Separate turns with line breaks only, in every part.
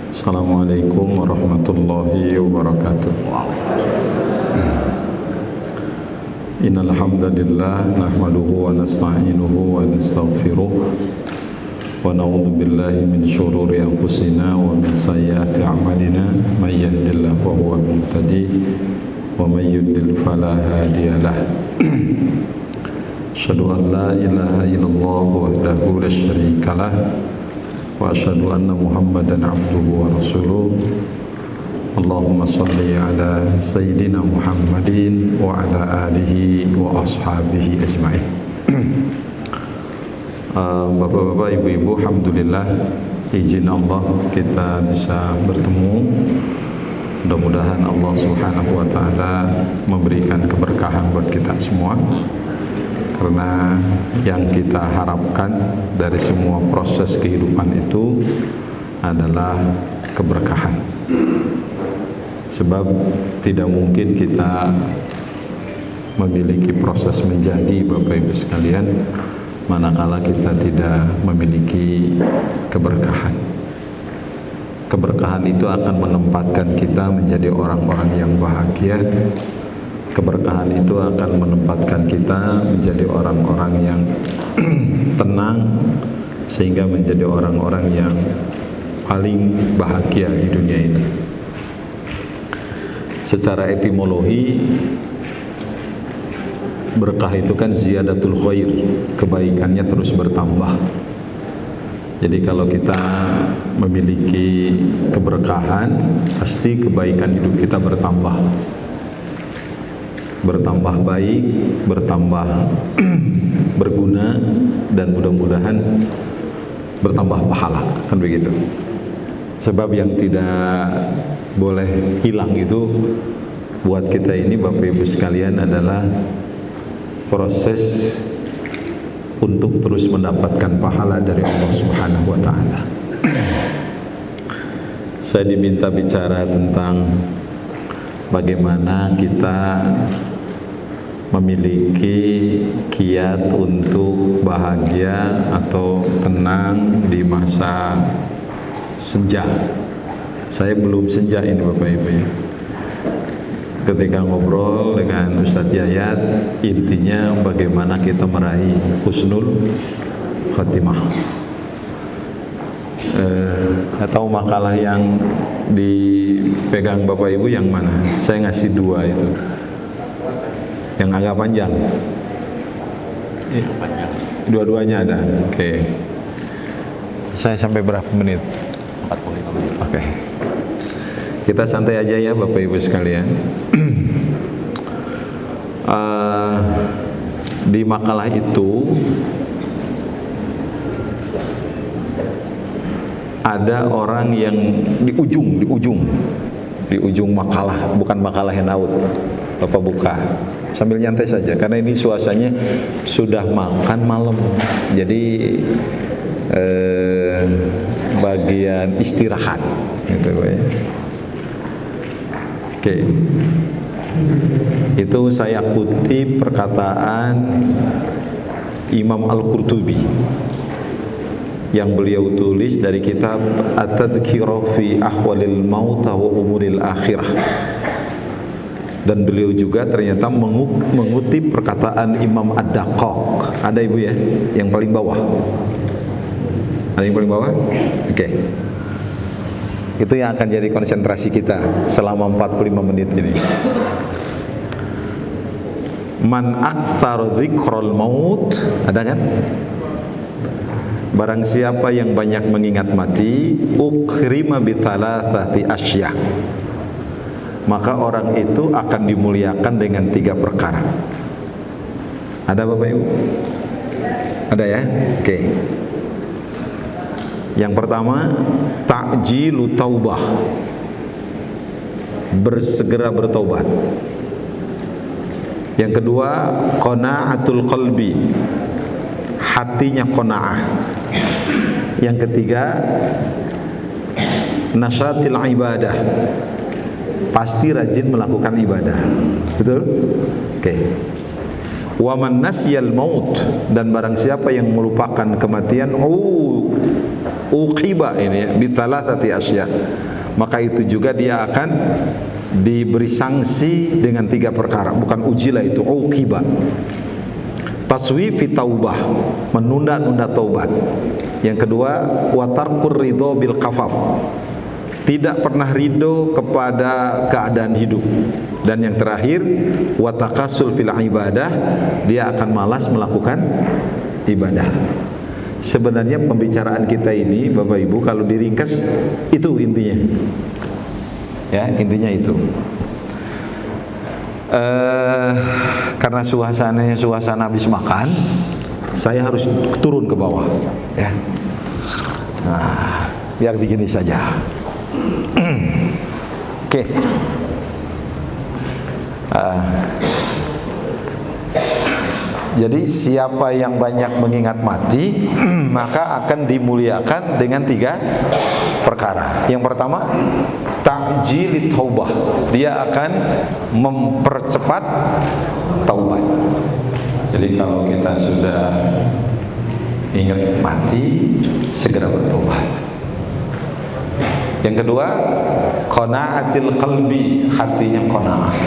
Assalamualaikum warahmatullahi wabarakatuh. Innal hamdalillah nahmaduhu wa nasta'inuhu wa nastaghfiruh wa na'udzu billahi min syururi anfusina wa min sayyiati a'malina may yahdihillahu fa huwal muhtadi wa may yudlil fala hadiyalah. Asyhadu an la ilaha illallah wahdahu la syarikalah wa asyhadu anna Muhammadan abduhu wa rasuluh. Allahumma shalli ala sayyidina Muhammadin wa ala alihi wa ashabihi ajma'in. Bapak-bapak, ibu-ibu, alhamdulillah izin Allah kita bisa bertemu. Mudah-mudahan Allah Subhanahu wa taala memberikan keberkahan buat kita semua. Karena yang kita harapkan dari semua proses kehidupan itu adalah keberkahan. Sebab tidak mungkin kita memiliki proses menjadi, Bapak Ibu sekalian, manakala kita tidak memiliki keberkahan. Keberkahan itu akan menempatkan kita menjadi orang-orang yang bahagia. Keberkahan itu akan menempatkan kita menjadi orang-orang yang tenang, sehingga menjadi orang-orang yang paling bahagia di dunia ini. Secara etimologi, berkah itu kan ziyadatul khair, kebaikannya terus bertambah. Jadi kalau kita memiliki keberkahan, pasti kebaikan hidup kita bertambah baik, bertambah berguna, dan mudah-mudahan bertambah pahala, kan begitu. Sebab yang tidak boleh hilang itu buat kita ini, Bapak Ibu sekalian, adalah proses untuk terus mendapatkan pahala dari Allah Subhanahu wa taala. Saya diminta bicara tentang bagaimana kita memiliki kiat untuk bahagia atau tenang di masa senja. Saya belum senja ini, Bapak Ibu ya. Ketika ngobrol dengan Ustadz Yayat, intinya bagaimana kita meraih husnul khatimah. Atau makalah yang dipegang Bapak Ibu yang mana? Saya ngasih dua itu. Yang agak panjang. Dua-duanya ada. Oke. Saya sampai berapa menit? 45 menit. Oke. Kita santai aja ya, Bapak Ibu sekalian. Di makalah itu ada orang yang di ujung makalah, bukan makalah handout. Bapak buka sambil nyantai saja, karena ini suasananya sudah makan malam, jadi bagian istirahat gitu ya. Oke. Itu saya kutip perkataan Imam Al-Qurtubi yang beliau tulis dari kitab At-Tadhkirah fi Ahwalil Maut wa Umuril Akhirah. Dan beliau juga ternyata mengutip perkataan Imam Ad-Daqqaq. Ada Ibu ya, yang paling bawah. Ada yang paling bawah? Oke. Itu yang akan jadi konsentrasi kita selama 45 menit ini. Man aktsar dzikrul maut, ada kan? Barang siapa yang banyak mengingat mati, ukrima bi thalathati asya, maka orang itu akan dimuliakan dengan 3 perkara. Ada Bapak Ibu? Ada ya? Oke. Yang pertama, ta'jilu taubah, bersegera bertobat. Yang kedua, qana'atul qalbi, hatinya qana'ah. Yang ketiga, nasyatil ibadah, pasti rajin melakukan ibadah. Betul? Oke. Wa man nasyal maut, dan barang siapa yang melupakan kematian, uqiba ini bitalatati asya, maka itu juga dia akan diberi sanksi dengan 3 perkara. Bukan ujila, itu uqiba. Taswifi taubah, menunda-nunda taubat. Yang kedua, watarkur ridho bil kafaf, tidak pernah ridho kepada keadaan hidup. Dan yang terakhir, watakasul fil ibadah, dia akan malas melakukan ibadah. Sebenarnya pembicaraan kita ini Bapak Ibu kalau diringkas itu intinya. Ya, intinya itu. Karena suasananya suasana habis makan, saya harus turun ke bawah, ya. Nah, biar begini saja. Oke. Jadi siapa yang banyak mengingat mati maka akan dimuliakan dengan 3 perkara. Yang pertama, ta'jilit taubah, dia akan mempercepat taubat. Jadi kalau kita sudah ingat mati, segera bertobat. Yang kedua, qanaatil qalbi, hatinya qanaah.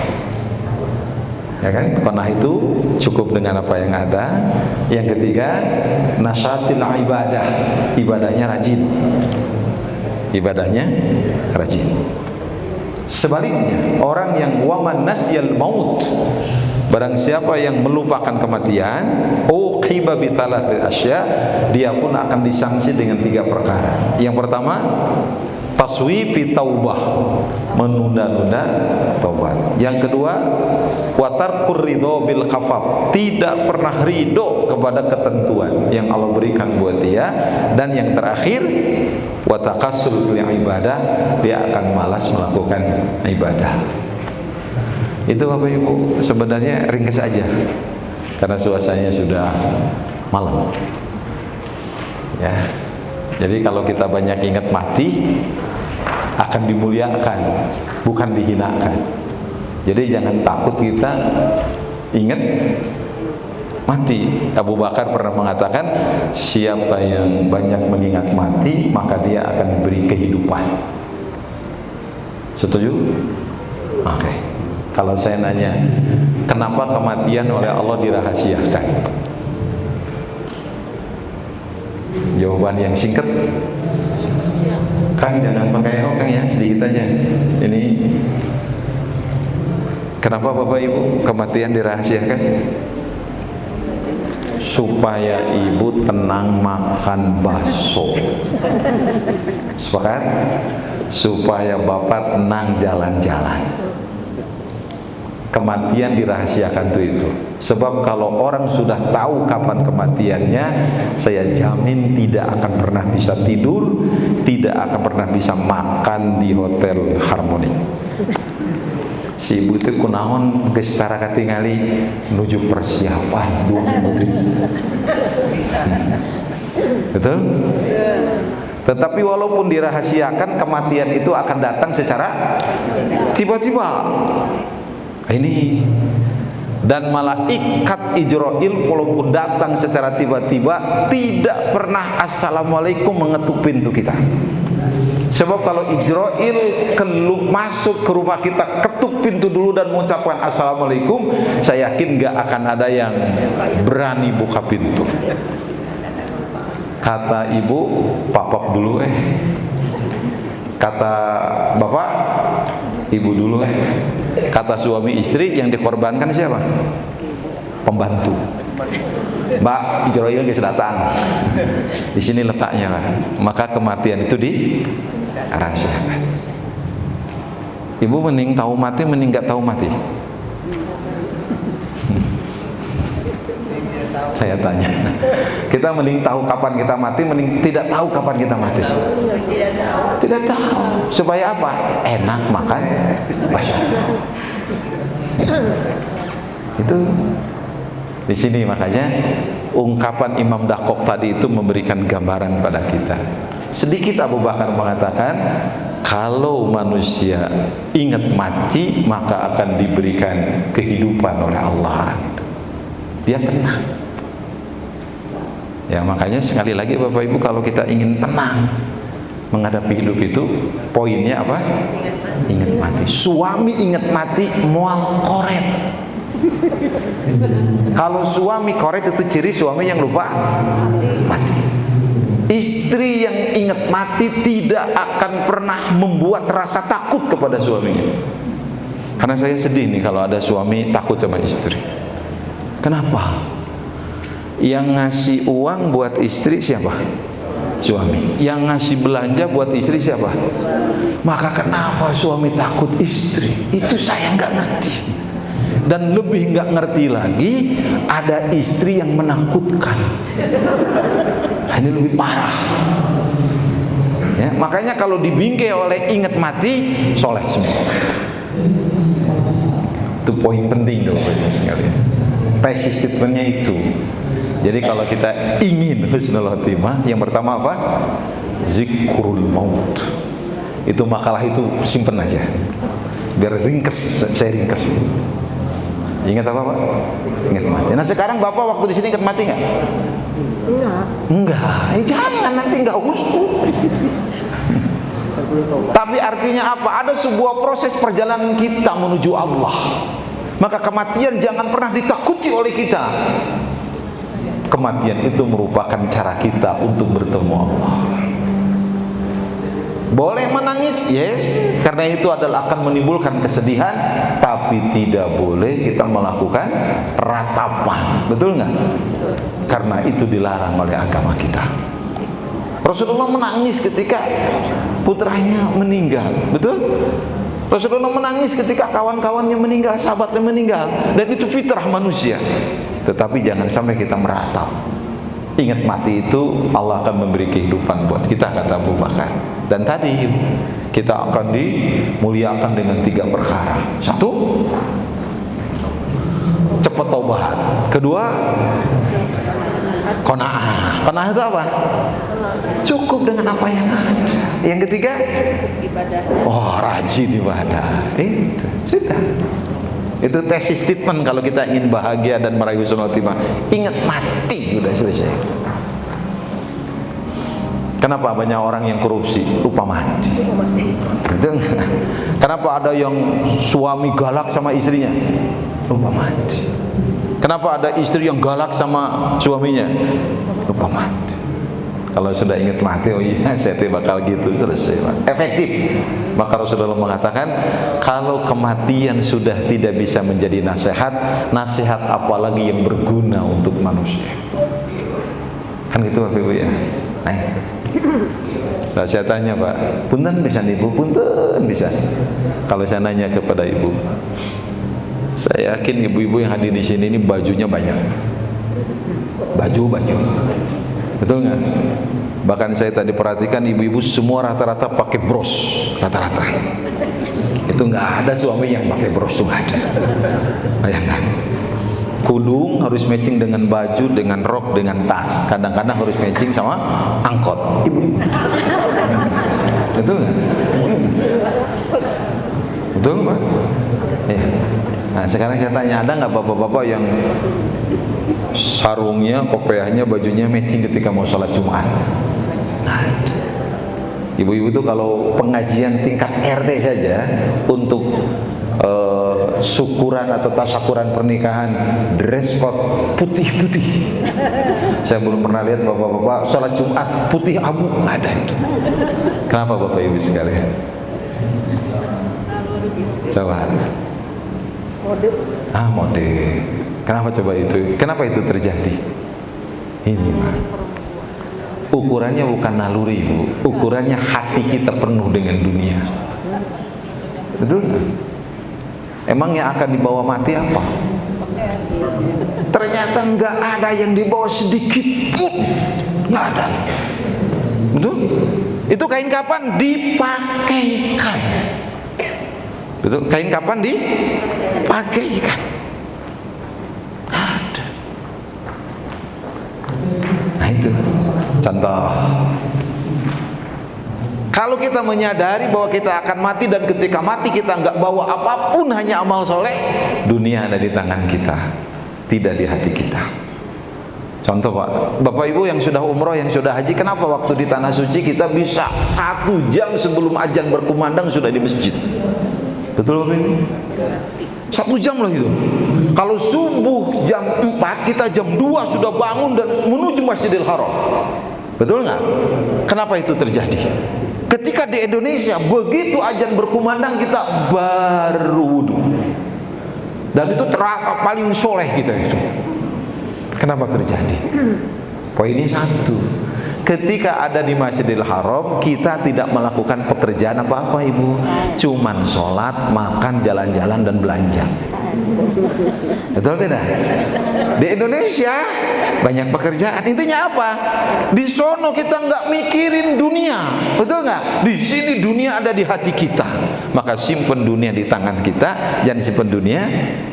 Ya kan? Qanaah itu cukup dengan apa yang ada. Yang ketiga, nasyatil ibadah, ibadahnya rajin. Ibadahnya rajin. Sebaliknya, orang yang waman nasyal maut, barang siapa yang melupakan kematian, uqiba bitalatil asya, dia pun akan disanksi dengan 3 perkara. Yang pertama, taswifi taubah, menunda-nunda taubat. Yang kedua, watarkur ridho bil kafaf, tidak pernah ridho kepada ketentuan yang Allah berikan buat dia. Dan yang terakhir, watakasul fil ibadah, dia akan malas melakukan ibadah. Itu Bapak Ibu sebenarnya ringkas aja, karena suasananya sudah malam, ya. Jadi kalau kita banyak ingat mati, akan dimuliakan, bukan dihinakan. Jadi jangan takut kita ingat mati. Abu Bakar pernah mengatakan, siapa yang banyak mengingat mati, maka dia akan diberi kehidupan. Setuju? Oke. Kalau saya nanya, kenapa kematian oleh Allah dirahasiakan? Jawaban yang singkat, Kang, jangan pakai oh Kang ya, sedikit aja. Ini kenapa Bapak Ibu kematian dirahasiakan? Supaya ibu tenang makan bakso. Sepakat? Supaya bapak tenang jalan-jalan. Kematian dirahasiakan itu. Sebab kalau orang sudah tahu kapan kematiannya, saya jamin tidak akan pernah bisa tidur, tidak akan pernah bisa makan di hotel Harmoni. Si ibu itu kunaon geus tara katingali nuju persiapan 2 minggu. Betul? Tetapi walaupun dirahasiakan, kematian itu akan datang secara tiba-tiba. Ini dan malaikat Ijrail walaupun datang secara tiba-tiba tidak pernah assalamualaikum mengetuk pintu kita. Sebab kalau Ijrail masuk ke rumah kita, ketuk pintu dulu dan mengucapkan assalamualaikum, saya yakin gak akan ada yang berani buka pintu. Kata ibu, papap dulu kata bapak, ibu dulu Kata suami istri, yang dikorbankan siapa? Pembantu. Mbak, Ijrail guys datang. Di sini letaknya kan. Maka kematian itu dirahasiakan. Ibu mending tahu mati, mending nggak tahu mati? Saya tanya. Kita mending tahu kapan kita mati, mending tidak tahu kapan kita mati? Tidak tahu. Supaya apa? Enak makan bakso. Itu di sini makanya ungkapan Imam Daqqaq tadi itu memberikan gambaran pada kita. Sedikit Abu Bakar mengatakan, kalau manusia ingat mati, maka akan diberikan kehidupan oleh Allah. Dia tenang. Ya makanya sekali lagi Bapak Ibu, kalau kita ingin tenang menghadapi hidup itu, poinnya apa? Ingat mati. Suami ingat mati, mual koret. Kalau suami koret itu ciri suami yang lupa mati. Istri yang ingat mati tidak akan pernah membuat rasa takut kepada suaminya. Karena saya sedih nih kalau ada suami takut sama istri. Kenapa? Yang ngasih uang buat istri siapa? Suami. Yang ngasih belanja buat istri siapa? Maka kenapa suami takut istri? Itu saya nggak ngerti. Dan lebih nggak ngerti lagi, ada istri yang menakutkan. Ini lebih parah. Ya, makanya kalau dibingkai oleh ingat mati, soleh semua. Itu poin penting kalau sekalian. Persistentnya itu. Jadi kalau kita ingin husnul khotimah, yang pertama apa? Zikrul maut. Itu makalah itu simpen aja. Biar ringkes, saya ringkes. Ingat apa Pak? Ingat mati. Nah sekarang Bapak waktu di sini ingat mati nggak? Enggak. Jangan, nanti nggak usut. Tapi artinya apa? Ada sebuah proses perjalanan kita menuju Allah. Maka kematian jangan pernah ditakuti oleh kita. Kematian itu merupakan cara kita untuk bertemu Allah. Boleh menangis, yes, karena itu adalah akan menimbulkan kesedihan, tapi tidak boleh kita melakukan ratapan, betul nggak? Karena itu dilarang oleh agama kita. Rasulullah menangis ketika putranya meninggal, betul? Rasulullah menangis ketika kawan-kawannya meninggal, sahabatnya meninggal, dan itu fitrah manusia. Tetapi jangan sampai kita meratap. Ingat mati itu Allah akan memberi kehidupan buat kita, kata Abu Bakar. Dan tadi kita akan dimuliakan dengan 3 perkara. 1, cepat taubat. 2, qanaah. Qanaah itu apa? Cukup dengan apa yang ada. Yang 3, ibadah. Oh, rajin ibadah. Itu sudah. Itu tesis statement kalau kita ingin bahagia dan meraih husnul khotimah. Ingat mati, sudah selesai. Kenapa banyak orang yang korupsi? Lupa mati. Kenapa ada yang suami galak sama istrinya? Lupa mati. Kenapa ada istri yang galak sama suaminya? Lupa mati. Kalau sudah ingat mati, oh iya saya bakal gitu, selesai Pak. Efektif. Maka Rasulullah mengatakan, kalau kematian sudah tidak bisa menjadi nasihat, nasihat apalagi yang berguna untuk manusia. Kan gitu Bapak Ibu ya. Nah, saya tanya Pak, punten bisa Ibu? Punten bisa. Kalau saya nanya kepada Ibu, saya yakin ibu-ibu yang hadir di sini ini bajunya banyak. Baju. Betul nggak? Bahkan saya tadi perhatikan ibu-ibu semua rata-rata pakai bros, rata-rata. Itu nggak ada suami yang pakai bros, tuh nggak ada. Bayangkan. Kudung harus matching dengan baju, dengan rok, dengan tas. Kadang-kadang harus matching sama angkot. Ibu-ibu. Betul nggak? Betul Pak? Ya. Nah sekarang saya tanya, ada nggak bapak-bapak yang sarungnya, kopiahnya, bajunya matching ketika mau sholat Jumat? Nah, ibu-ibu tuh kalau pengajian tingkat RT saja untuk syukuran atau tasyakuran pernikahan, dress code putih-putih. Saya belum pernah lihat bapak-bapak sholat Jumat putih abu, nggak ada itu. Kenapa Bapak Ibu sekalian? Coba. Mode. Kenapa coba itu? Kenapa itu terjadi? Ini Pak. Ukurannya bukan naluri Bu, ukurannya hati kita penuh dengan dunia. Betul? Emang yang akan dibawa mati apa? Ternyata nggak ada yang dibawa sedikit pun, nggak ada. Betul? Itu kain kapan dipakaikan? Betul? Kain kapan dipakaikan? Ada. Nah itu contoh. Kalau kita menyadari bahwa kita akan mati dan ketika mati kita nggak bawa apapun, hanya amal soleh, dunia ada di tangan kita, tidak di hati kita. Contoh Pak, Bapak Ibu yang sudah umroh, yang sudah haji, kenapa waktu di Tanah Suci kita bisa 1 jam sebelum azan berkumandang sudah di masjid? Betul Bapak Ibu? 1 jam loh itu. Kalau subuh jam 4, kita jam 2 sudah bangun dan menuju Masjidil Haram. Betul nggak? Kenapa itu terjadi? Ketika di Indonesia begitu azan berkumandang kita baru wudu. Dan itu paling soleh kita itu. Kenapa terjadi? Poinnya satu, ketika ada di Masjidil Haram kita tidak melakukan pekerjaan apa-apa Ibu, cuman sholat, makan, jalan-jalan dan belanja. Betul tidak? Di Indonesia banyak pekerjaan. Intinya apa? Di sono kita nggak mikirin dunia, betul nggak? Di sini dunia ada di hati kita. Maka simpen dunia di tangan kita, jangan simpen dunia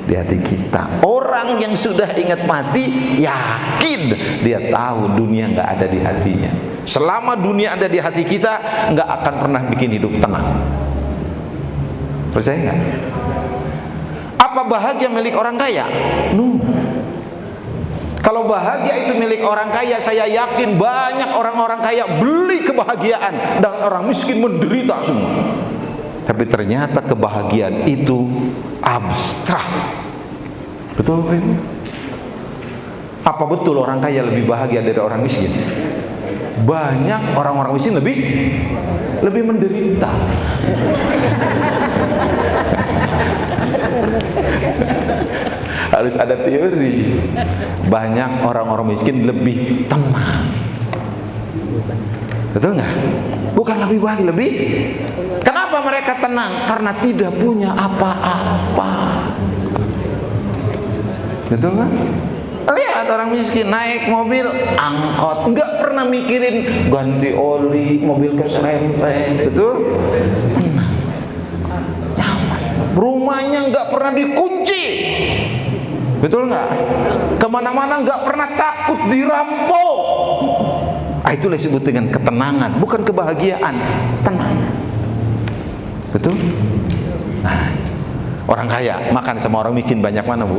di hati kita. Orang yang sudah ingat mati, yakin dia tahu dunia nggak ada di hatinya. Selama dunia ada di hati kita, nggak akan pernah bikin hidup tenang. Percaya nggak? Apa bahagia milik orang kaya? No. Kalau bahagia itu milik orang kaya, saya yakin banyak orang-orang kaya beli kebahagiaan dan orang miskin menderita semua. Tapi ternyata kebahagiaan itu abstrak. Betul Pak Ibu? Apa betul orang kaya lebih bahagia dari orang miskin? Banyak orang-orang miskin lebih menderita. Harus ada teori. Banyak orang-orang miskin lebih tenang. Betul nggak? Bukan lebih bahagia, lebih. Kenapa mereka tenang? Karena tidak punya apa-apa. Betul nggak? Lihat orang miskin naik mobil angkot, nggak pernah mikirin ganti oli, mobil keserempet. Betul? Rumahnya nggak pernah dikunci. Betul nggak? Kemana-mana nggak pernah takut dirampok. Itulah disebut dengan ketenangan, bukan kebahagiaan, tenang. Betul? Nah, orang kaya makan sama orang miskin banyak mana Bu?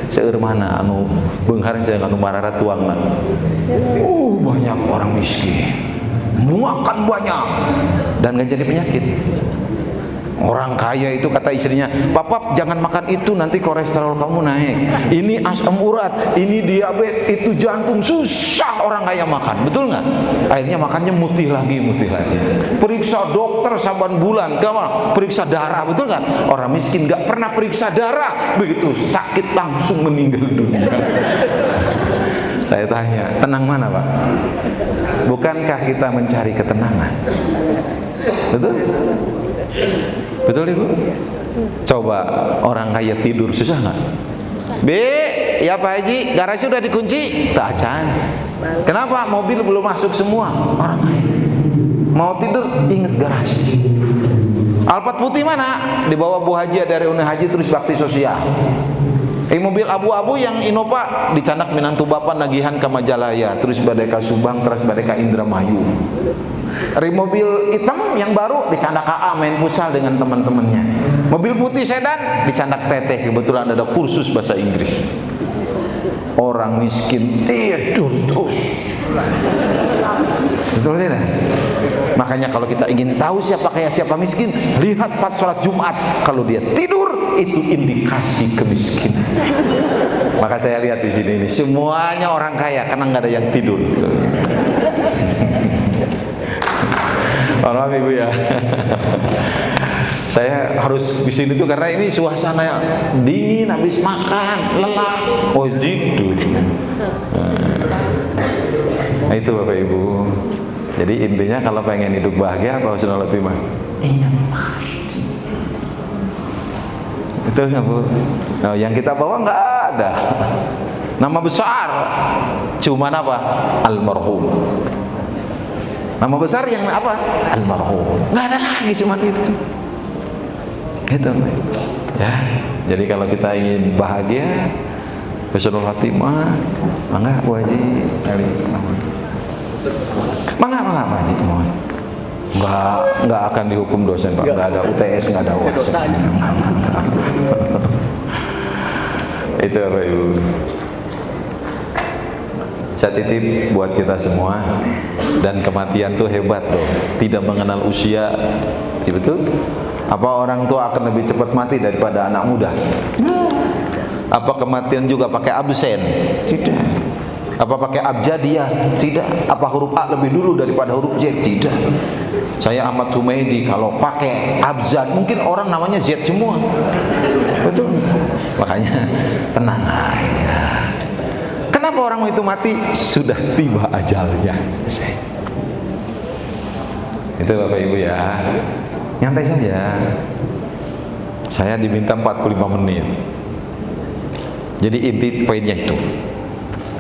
Seueur mana anu beunghareng saya anu marara tuangna. Banyak orang miskin. Makan banyak dan nggak jadi penyakit. Orang kaya itu kata istrinya, "Papa jangan makan itu, nanti kolesterol kamu naik. Ini asam urat, ini diabetes, itu jantung." Susah orang kaya makan, betul nggak? Akhirnya makannya mutih lagi. Periksa dokter saban bulan, kamu periksa darah, betul nggak? Orang miskin nggak pernah periksa darah, begitu sakit langsung meninggal dunia. Saya tanya, tenang mana Pak? Bukankah kita mencari ketenangan? Betul? Betul Ibu? Coba orang kaya tidur susah nggak? B, ya Pak Haji, garasi sudah dikunci? Tak acan. Kenapa? Mobil belum masuk semua. Orang kaya mau tidur ingat garasi. Alphard putih mana? Dibawa Bu Haji dari Uni Haji terus bakti sosial. Mobil abu-abu yang Innova dicanak minantu bapak nagihan ke Majalaya, terus badai ka Subang, terus badai ka Indramayu. Mobil hitam yang baru dicandak AA main futsal dengan teman-temannya. Mobil putih sedan dicandak teteh, kebetulan ada kursus bahasa Inggris. Orang miskin tidur terus. Betul tidak? Makanya kalau kita ingin tahu siapa kaya siapa miskin, lihat pas sholat Jumat. Kalau dia tidur, itu indikasi kemiskinan. Maka saya lihat di sini ini semuanya orang kaya karena nggak ada yang tidur. Maaf Ibu ya. Saya harus di sini tuh karena ini suasana dingin, habis makan, lelah. Oh gitu. Nah, itu Bapak Ibu. Jadi intinya kalau pengen hidup bahagia apa husnul khotimah? Ingat mati. Itu nggak Bu? Nah, yang kita bawa nggak ada. Nama besar, cuman apa? Almarhum. Nama besar yang apa? Almarhum. Nggak ada lagi cuma itu. Itu ya. Jadi kalau kita ingin bahagia, husnul khotimah, mangga Bu Haji kali. Mangga Pak Haji, mohon. Nggak akan dihukum dosen Pak. Nggak ada UTS, nggak ada UAS. Itu Bapak Ibu. Saya titip buat kita semua. Dan kematian tuh hebat tuh, tidak mengenal usia. Ya, betul? Apa orang tua akan lebih cepat mati daripada anak muda? Apa kematian juga pakai absen? Tidak. Apa pakai abjadiyah? Tidak. Apa huruf A lebih dulu daripada huruf Z? Tidak. Saya Ahmad Humaydi, kalau pakai abjad mungkin orang namanya Z semua. Betul? Makanya tenang aja. Kenapa orang itu mati? Sudah tiba ajalnya. Itu Bapak Ibu ya. Nyantai saja. Saya diminta 45 menit. Jadi inti poinnya itu.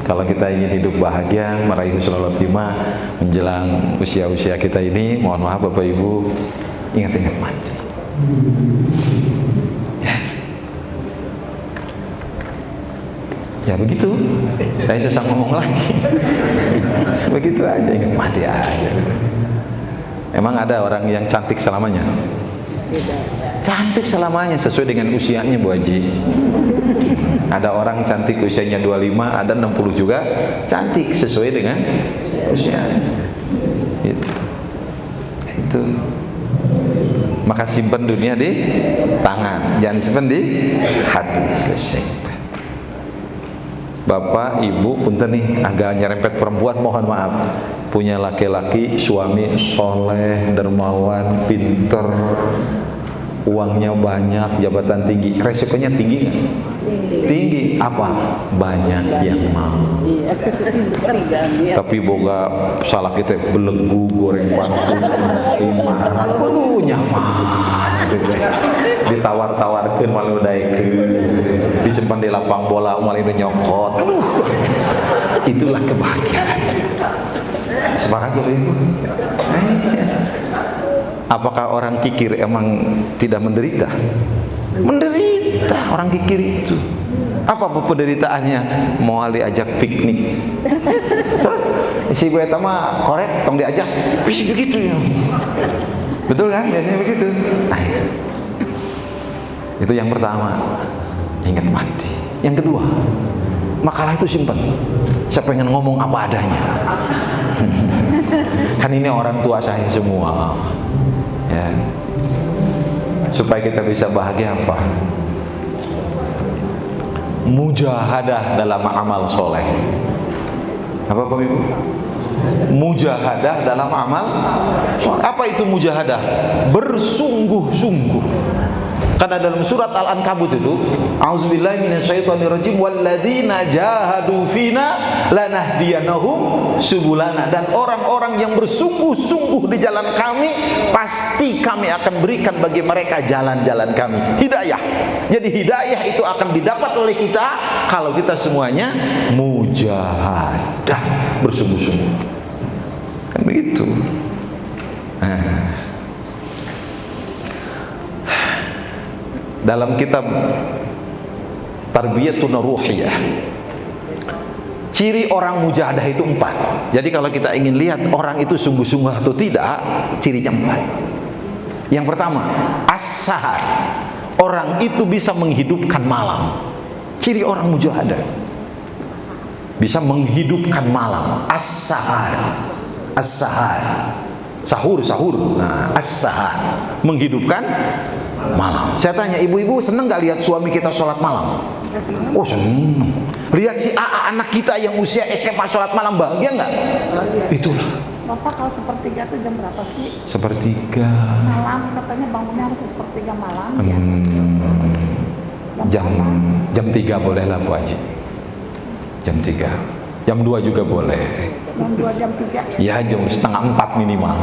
Kalau kita ingin hidup bahagia, meraih husnul khotimah menjelang usia-usia kita ini, mohon maaf Bapak Ibu, ingat-ingat mati. Ya begitu. Saya susah ngomong lagi. Begitu aja, ingat mati aja. Emang ada orang yang cantik selamanya? Cantik selamanya sesuai dengan usianya, Bu Haji. Ada orang cantik usianya 25, ada 60 juga cantik sesuai dengan usianya. Itu. Maka simpan dunia di tangan, jangan simpan di hati. Selesai. Bapak, Ibu, punten nih agak nyerempet perempuan, mohon maaf. Punya laki-laki, suami soleh, dermawan, pinter, uangnya banyak, jabatan tinggi, resikonya tinggi nggak? Tinggi. Apa? Banyak yang mau. Tapi boga salah kita belenggu, goreng bangku, nyaman. Ditawar-tawarkan malu daikeun, disimpan di lapang bola malah itu nyokot. Itulah kebahagiaan. Sepakat Bapak Ibu? Apakah orang kikir emang tidak menderita? Menderita orang kikir itu. Apa penderitaannya? Mau diajak piknik. Si gue mah korek, tong diajak. Bisa begitu ya. Betul kan? Biasanya begitu. Nah, itu yang pertama. Ingat mati. Yang kedua, makalah itu simpan. Saya pengen ngomong apa adanya. Kan ini orang tua saya semua. Ya. Supaya kita bisa bahagia apa? Mujahadah dalam amal soleh. Apa Bapak Ibu? Mujahadah dalam amal soleh. Apa itu mujahadah? Bersungguh-sungguh. Karena dalam surat Al-Ankabut itu, A'udzubillahi minasyaitonirrajim, walladzina jahadu fina lanahdiyanahum subulana, dan orang-orang yang bersungguh-sungguh di jalan kami, pasti kami akan berikan bagi mereka jalan-jalan kami. Hidayah. Jadi hidayah itu akan didapat oleh kita kalau kita semuanya mujahadah, bersungguh-sungguh. Kan begitu. Dalam kitab Tarbiyatun Ruhiyah, ciri orang mujahadah itu 4. Jadi kalau kita ingin lihat orang itu sungguh-sungguh atau tidak, cirinya 4. Yang pertama, as-sahar. Orang itu bisa menghidupkan malam. Ciri orang mujahadah, bisa menghidupkan malam. As-sahar. As-sahar. Sahur. Nah, as-sahar, menghidupkan malam. Saya tanya, ibu-ibu seneng gak lihat suami kita sholat malam? Oh seneng. Lihat si AA anak kita yang usia SMA sholat malam, bahagia nggak? Itulah.
Bapak kalau sepertiga itu jam berapa sih?
Sepertiga
malam, katanya bangunnya harus sepertiga malam.
Jam 3 boleh lah Bu Haji. Jam 3. Jam 2 juga boleh.
Jam 2, jam 3?
Ya jam setengah 4 minimal.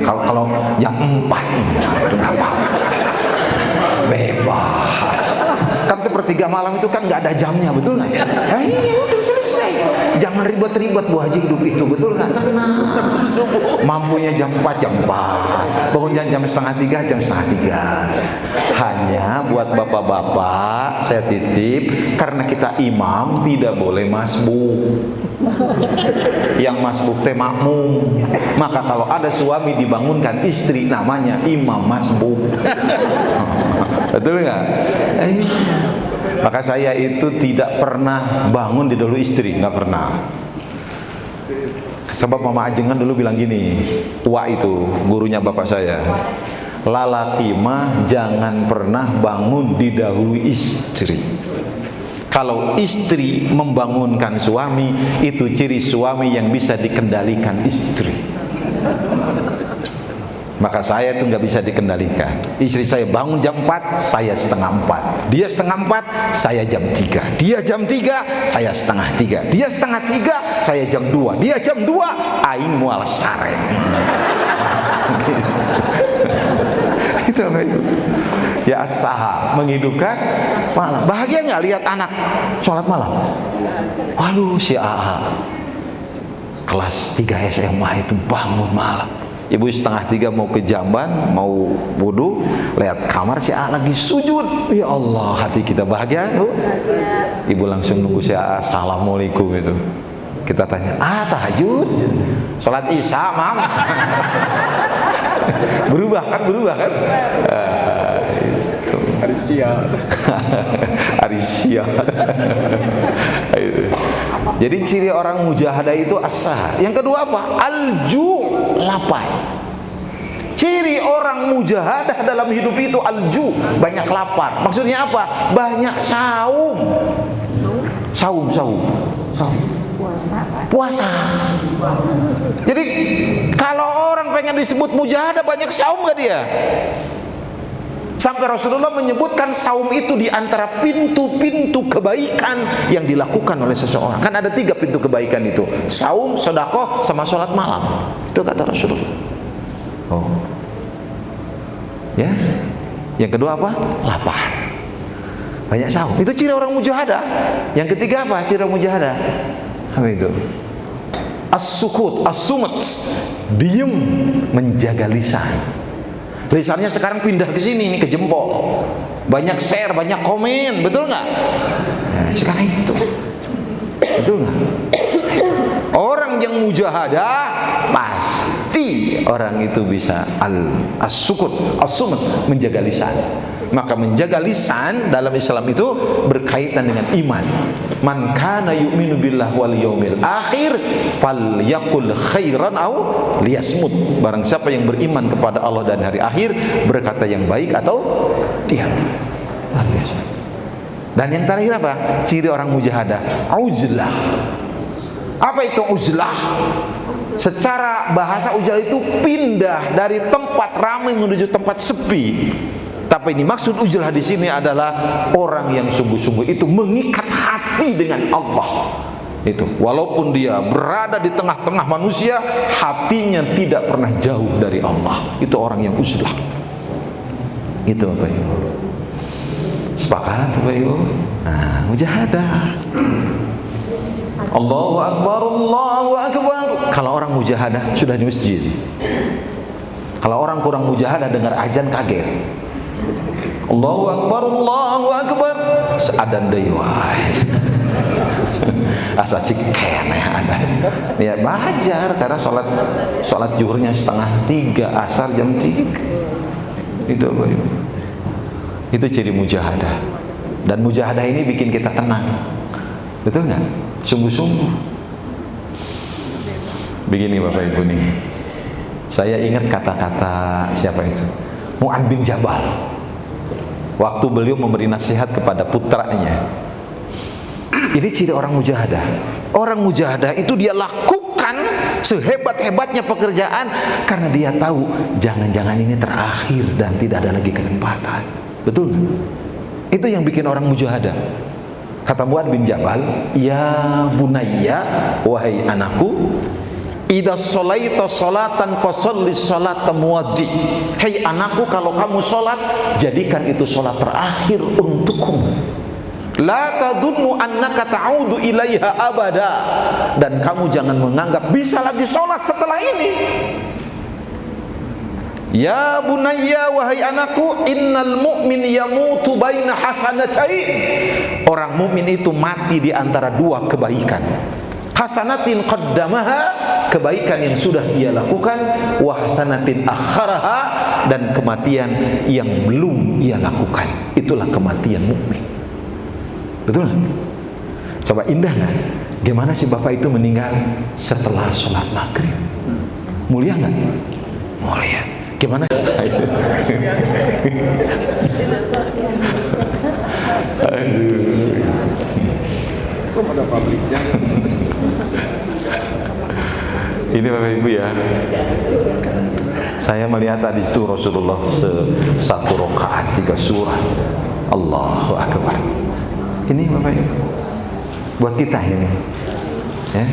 Kalau jam 4 itu apa? Bebas. Kan sepertiga malam itu kan nggak ada jamnya, betul nggak? Iya udah selesai. Jangan ribet-ribet Bu Haji hidup itu, betul nggak? Tenang. Mampunya jam 4, jam 4. Bangun jam setengah 3, jam setengah 3. Hanya buat bapak-bapak saya titip, karena kita imam tidak boleh masbuk. Yang masbuk teh makmum. Maka kalau ada suami dibangunkan istri, namanya imam masbuk. Betul nggak? Maka saya itu tidak pernah bangun di dahulu istri, nggak pernah. Sebab Mama Ajengan dulu bilang gini, tua itu gurunya bapak saya, lalaki mah jangan pernah bangun didahului istri. Kalau istri membangunkan suami, itu ciri suami yang bisa dikendalikan istri. Maka saya itu nggak bisa dikendalikan. Istri saya bangun jam 4, saya setengah 4. Dia setengah 4, saya jam 3. Dia jam 3, saya setengah 3. Dia setengah 3, saya jam 2. Dia jam 2, aing mual sare. Itu apa itu? Ya saha, menghidupkan malam. Bahagia nggak lihat anak sholat malam? Waduh, si AA kelas 3 SMA itu bangun malam. Ibu setengah 3 mau ke jamban, mau wudu, lihat kamar si A lagi sujud. Ya Allah, hati kita bahagia, Bu. Ibu langsung nunggu si A, assalamualaikum itu. Kita tanya, tahajud, sholat isya, Mam. berubah kan? Itu. Arisia. Jadi ciri orang mujahadah itu as-sahar. Yang kedua apa? Al-ju', lapar. Ciri orang mujahadah dalam hidup itu al-ju', banyak lapar. Maksudnya apa? Banyak saum. Puasa. Jadi kalau orang pengen disebut mujahadah, banyak saum gak dia? Sampai Rasulullah menyebutkan saum itu di antara pintu-pintu kebaikan yang dilakukan oleh seseorang. Kan ada 3 pintu kebaikan itu: saum, sedekah, sama sholat malam. Itu kata Rasulullah. Oh, ya. Yang kedua apa? Lapar. Banyak saum. Itu ciri orang mujahadah. Yang ketiga apa? Ciri orang mujahadah. Apa itu? As-sukut, as-sumat, diem, menjaga lisan. Lisannya sekarang pindah ke sini, ini ke jempol. Banyak share, banyak komen, betul nggak? Nah, sekarang itu, betul nggak? Orang yang mujahadah pasti orang itu bisa as-sukut, as-sumat, menjaga lisan. Maka menjaga lisan dalam Islam itu berkaitan dengan iman. Man kana yu'minu billahi wal yaumil akhir falyaqul khairan aw liyasmut. Barang siapa yang beriman kepada Allah dan hari akhir, berkata yang baik atau diam. Luar biasa. Dan yang terakhir apa? Ciri orang mujahadah, uzlah. Apa itu uzlah? Secara bahasa uzlah itu pindah dari tempat ramai menuju tempat sepi. Tapi ini maksud uzlah di sini adalah orang yang sungguh-sungguh itu mengikat hati dengan Allah. Itu walaupun dia berada di tengah-tengah manusia, hatinya tidak pernah jauh dari Allah. Itu orang yang uzlah. Gitu Bapak Ibu. Sepakat Bapak Ibu? Nah, mujahadah. Allahu Akbar, Allahu Akbar. Kalau orang mujahadah sudah di masjid. Kalau orang kurang mujahadah dengar azan kaget. Allahu Akbar, Allahu Akbar. Seadan deui wae. Asa cik keneh ada. Ya wajar karena salat zuhurnya 2:30, asar jam 3. Itu Bapak Ibu. Itu ciri mujahadah. Dan mujahadah ini bikin kita tenang. Betul nggak? Sungguh-sungguh. Begini Bapak Ibu nih. Saya ingat kata-kata siapa itu? Mu'adz bin Jabal. Waktu beliau memberi nasihat kepada putranya. Ini ciri orang mujahadah. Orang mujahadah itu dia lakukan sehebat-hebatnya pekerjaan karena dia tahu jangan-jangan ini terakhir dan tidak ada lagi kesempatan. Betul nggak? Itu yang bikin orang mujahadah. Kata Mu'adz bin Jabal, ya bunayya, wahai anakku, idza shalaita sholatan fasholli sholata muwaddi. Hei anakku, kalau kamu sholat, jadikan itu sholat terakhir untukmu. La tadunnu annaka ta'udu ilaiha abada. Dan kamu jangan menganggap bisa lagi sholat setelah ini. Ya bunayya, wahai anakku, innal mu'min yamutu baina hasanatain. Orang mukmin itu mati di antara 2 kebaikan. Hasanatin qaddamaha, kebaikan yang sudah ia lakukan, wa hasanatin akharaha, dan kematian yang belum ia lakukan. Itulah kematian mukmin. Betul nggak? Coba indah nggak? Gimana sih bapak itu meninggal setelah sholat maghrib? Mulia nggak? Mulia. Gimana?
Belum ada pabriknya.
Ini Bapak Ibu ya. Saya melihat tadi itu Rasulullah satu rakaat 3 surah. Allahu Akbar. Ini Bapak Ibu, buat kita ini, ya.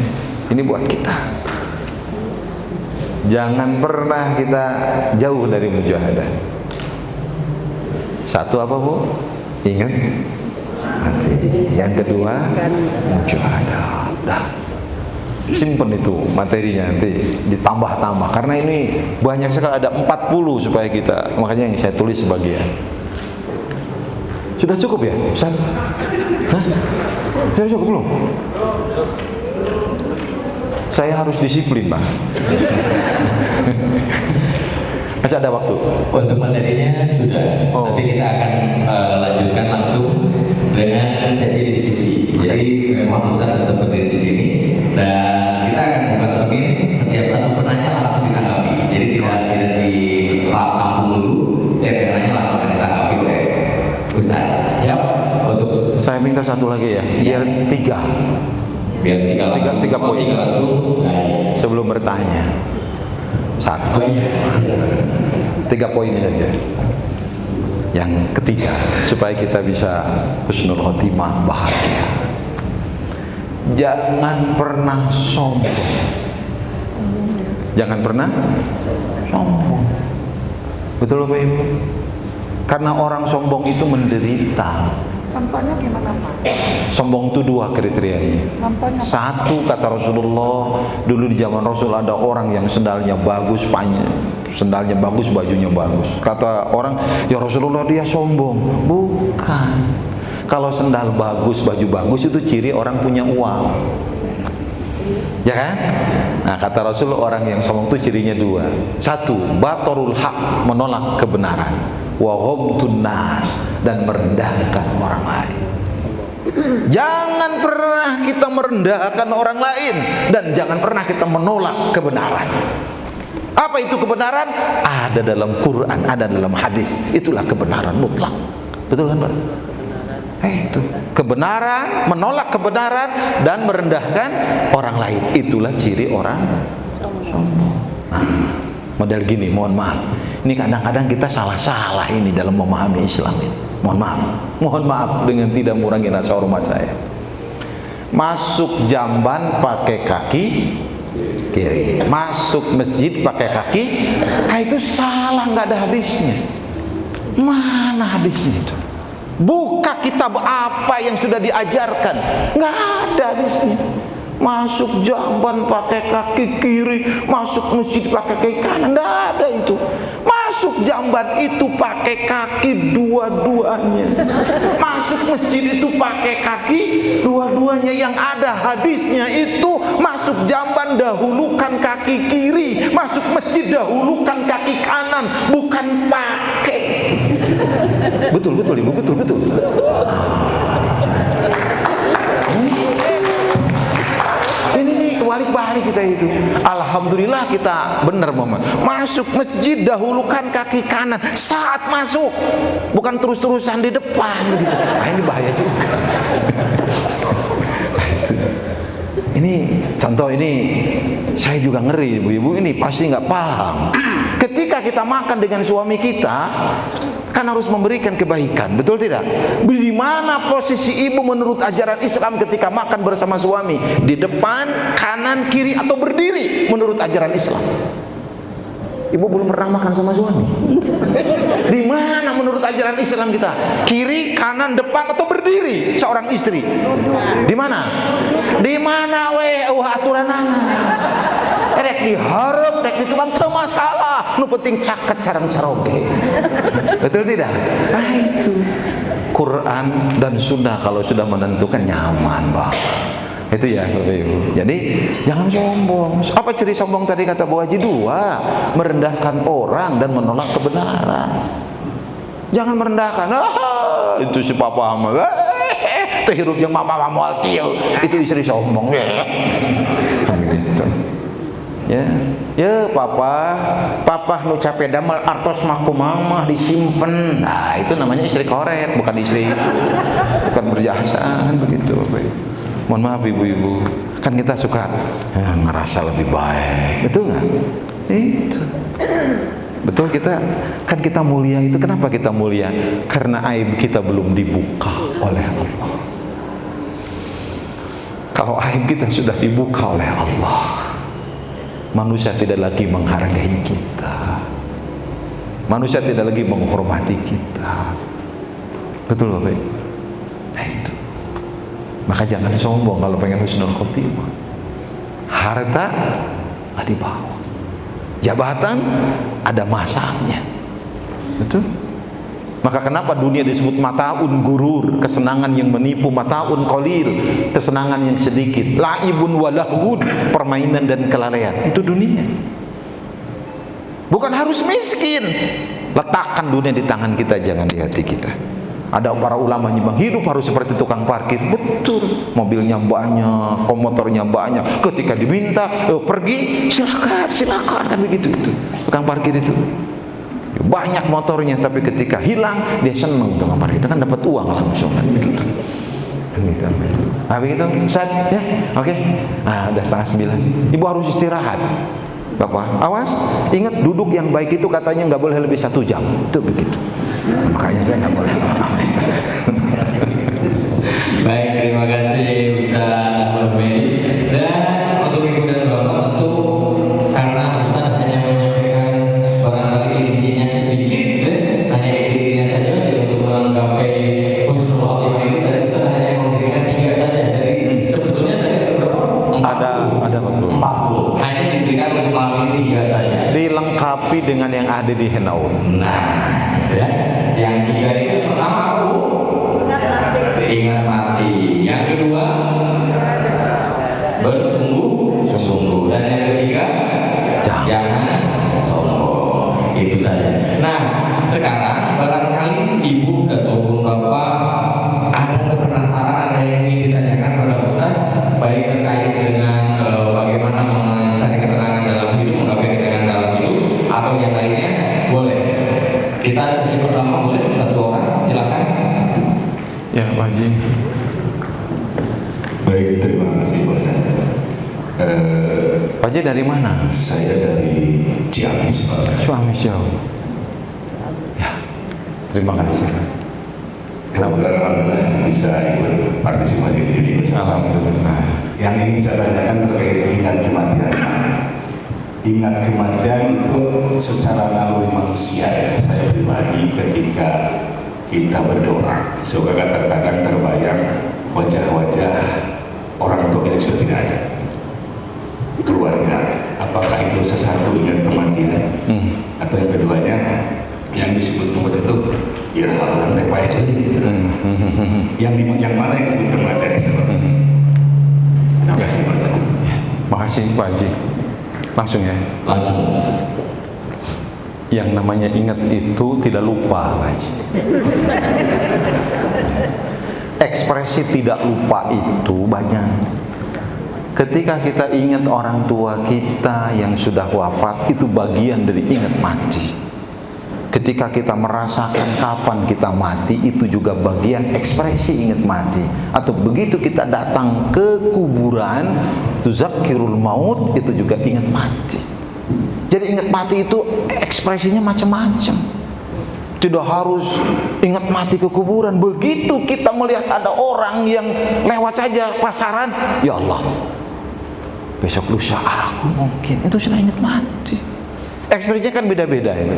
Ini buat kita. Jangan pernah kita jauh dari mujahadah. Satu apa Bu? Ingat hati. Yang kedua mujahadah. Dah. Simpen itu materinya, nanti ditambah-tambah karena ini banyak sekali, ada 40 supaya kita, makanya yang saya tulis sebagian. Sudah cukup ya Ustaz? Hah? Sudah cukup belum? Saya harus disiplin Pak. Masih ada waktu?
Untuk materinya sudah, tapi kita akan lanjutkan langsung dengan sesi diskusi. Jadi memang Ustaz tetap berdiri di sini dan kita akan buka topik, setiap satu penanya langsung ditanggapi. Jadi tidak dilapang dulu, setiap penanya langsung ditanggapi oleh Ustaz. Siap? Untuk
Saya minta satu lagi ya, biar 3.
biar tiga
poin.
langsung.
Sebelum bertanya. 1.
Oh iya.
3 poin saja. Yang ketiga, supaya kita bisa husnul khotimah, bahagia. Jangan pernah sombong. Jangan pernah sombong. Betul Bapak Ibu? Karena orang sombong itu menderita.
Contohnya gimana Pak?
Sombong itu 2 kriterianya.
Contohnya Pak?
1, kata Rasulullah, dulu di zaman Rasul ada orang yang sendalnya bagus, sendalnya bagus, bajunya bagus. Kata orang, ya Rasulullah dia sombong. Bukan. Kalau sendal bagus, baju bagus itu ciri orang punya uang. Ya kan? Nah kata Rasul, orang yang sombong itu cirinya 2. 1, batorul haq, menolak kebenaran. Wa ghamtun nas, dan merendahkan orang lain. Jangan pernah kita merendahkan orang lain, dan jangan pernah kita menolak kebenaran. Apa itu kebenaran? Ada dalam Quran, ada dalam hadis. Itulah kebenaran mutlak. Betul kan Pak? Itu kebenaran, menolak kebenaran dan merendahkan orang lain. Itulah ciri orang sombong. Nah, model gini, mohon maaf. Ini kadang-kadang kita salah-salah ini dalam memahami Islam ini. Mohon maaf dengan tidak mengurangi rasa hormat saya. Masuk jamban pakai kaki kiri, masuk masjid pakai kaki, itu salah, nggak ada hadisnya. Mana hadisnya itu? Buka kitab apa yang sudah diajarkan, nggak ada hadisnya. Masuk jamban pakai kaki kiri, masuk masjid pakai kaki kanan, nggak ada itu. Masuk jamban itu pakai kaki dua-duanya, masuk masjid itu pakai kaki dua-duanya. Yang ada hadisnya itu masuk jamban dahulukan kaki kiri, masuk masjid dahulukan kaki kanan, bukan pakai. Betul Ibu, betul. Ini kebalik-balik kita itu. Alhamdulillah kita benar Mama. Masuk masjid dahulukan kaki kanan saat masuk, bukan terus-terusan di depan begitu. Ini bahaya juga. Ini contoh, ini saya juga ngeri ibu-ibu, ini pasti nggak paham. Ketika kita makan dengan suami kita, kan harus memberikan kebaikan, betul tidak? Di mana posisi ibu menurut ajaran Islam ketika makan bersama suami? Di depan, kanan, kiri, atau berdiri menurut ajaran Islam? Ibu belum pernah makan sama suami. Di mana menurut ajaran Islam kita? Kiri, kanan, depan, atau berdiri seorang istri? Di mana? Di mana aturan rek diharap, rek ditukang teu masalah, nu penting caket sareng caroge. Betul tidak? Itu Quran dan Sunnah kalau sudah menentukan nyaman Bang. Itu ya Bapak Ibu. Jadi jangan sombong. Apa ciri sombong tadi kata Bu Haji? 2, merendahkan orang dan menolak kebenaran. Jangan merendahkan. Itu si papa mah. teh hirup jeung mama moal kieu, itu istri sombong ya. Gitu. Ya papa nu capek damel artos mah kumaha disimpen. Nah, itu namanya istri koret, bukan berjasa kan begitu. Mohon maaf ibu-ibu, kan kita suka ngerasa lebih baik, betul nggak? Itu betul, kita mulia itu. Kenapa kita mulia? Karena aib kita belum dibuka oleh Allah. Kalau aib kita sudah dibuka oleh Allah, manusia tidak lagi menghargai kita, manusia tidak lagi menghormati kita. Betul Bapak? Nah itu. Maka jangan sombong kalau pengen husnul khotimah. Harta nggak dibawa, jabatan ada masanya. Betul? Maka kenapa dunia disebut mataun gurur, kesenangan yang menipu, mataun qalil, kesenangan yang sedikit, laibun walahun, permainan dan kelalaian. Itu dunia. Bukan harus miskin. Letakkan dunia di tangan kita, jangan di hati kita. Ada para ulama nyebang hidup harus seperti tukang parkir. Betul, mobilnya banyak, komuternya banyak. Ketika diminta pergi, silakan kan begitu itu. Tukang parkir itu banyak motornya, tapi ketika hilang dia senang tukang parkir itu kan dapat uang langsung kan begitu. Gitu. Nah begitu, Ustaz ya, oke. Nah udah 8:30. Ibu harus istirahat. Bapak, awas, ingat duduk yang baik itu katanya nggak boleh lebih 1 jam. Itu begitu. Makanya saya nggak boleh.
Baik, terima kasih Ustaz Ahmad Medi. Dan untuk ibu dan bapak, tentu karena Ustaz hanya menyampaikan barangkali intinya sedikit, hanya intinya saja untuk menggapai husnul khotimah itu, dan Ustaz hanya memberikan 3 saja dari sebetulnya dari berapa?
Ada
40. Hanya diberikan untuk malam ini 3 saja.
Dilengkapi dengan yang ada di Henaun.
Nah, ya, yang 3 itu pertama Bu, ingat mati. Yang kedua, bersungguh-sungguh. Dan yang ketiga, jangan sombong. Itu saja. Nah, sekarang barangkali ibu ataupun bapak ada kepenasaran, ada yang ingin ditanyakan pada Ustaz, baik terkait dengan bagaimana mencari ketenangan dalam hidup, menggapai ketenangan dalam hidup, atau yang lainnya, boleh. Kita sesi pertama boleh 1 orang, silakan.
Ya Pak Haji.
Baik, terima kasih Pak Ustaz.
Pak Haji dari mana?
Saya dari Ciamis Pak.
Ciamis jauh. Ya, terima kasih. Kenapa?
Alhamdulillah bisa ikut partisipasi di sini bersama.
Alhamdulillah.
Yang ingin saya tanyakan terkait ingat kematian. Ingat kematian itu secara naluri manusia ya, saya pribadi ketika kita berdoa, suka kadang-kadang terbayang wajah-wajah orang tua kita sudah tidak ada, keluarga. Apakah itu sesuatu ingat kematian? Atau yang keduanya yang disebut kematian itu irham dan baik gitu. Yang mana yang disebut kematian? Terima kasih Pak.
Makasih Pak Haji. Langsung ya.
Langsung.
Yang namanya ingat itu tidak lupa Pak Haji. Ekspresi tidak lupa itu banyak. Ketika kita ingat orang tua kita yang sudah wafat, itu bagian dari ingat mati. Ketika kita merasakan kapan kita mati, itu juga bagian ekspresi ingat mati. Atau begitu kita datang ke kuburan, tuzakkirul maut, itu juga ingat mati. Jadi ingat mati itu ekspresinya macam-macam. Tidak harus ingat mati ke kuburan. Begitu kita melihat ada orang yang lewat saja pasaran, ya Allah, besok lusa aku mungkin, itu sudah ingat mati. Ekspresinya kan beda-beda itu.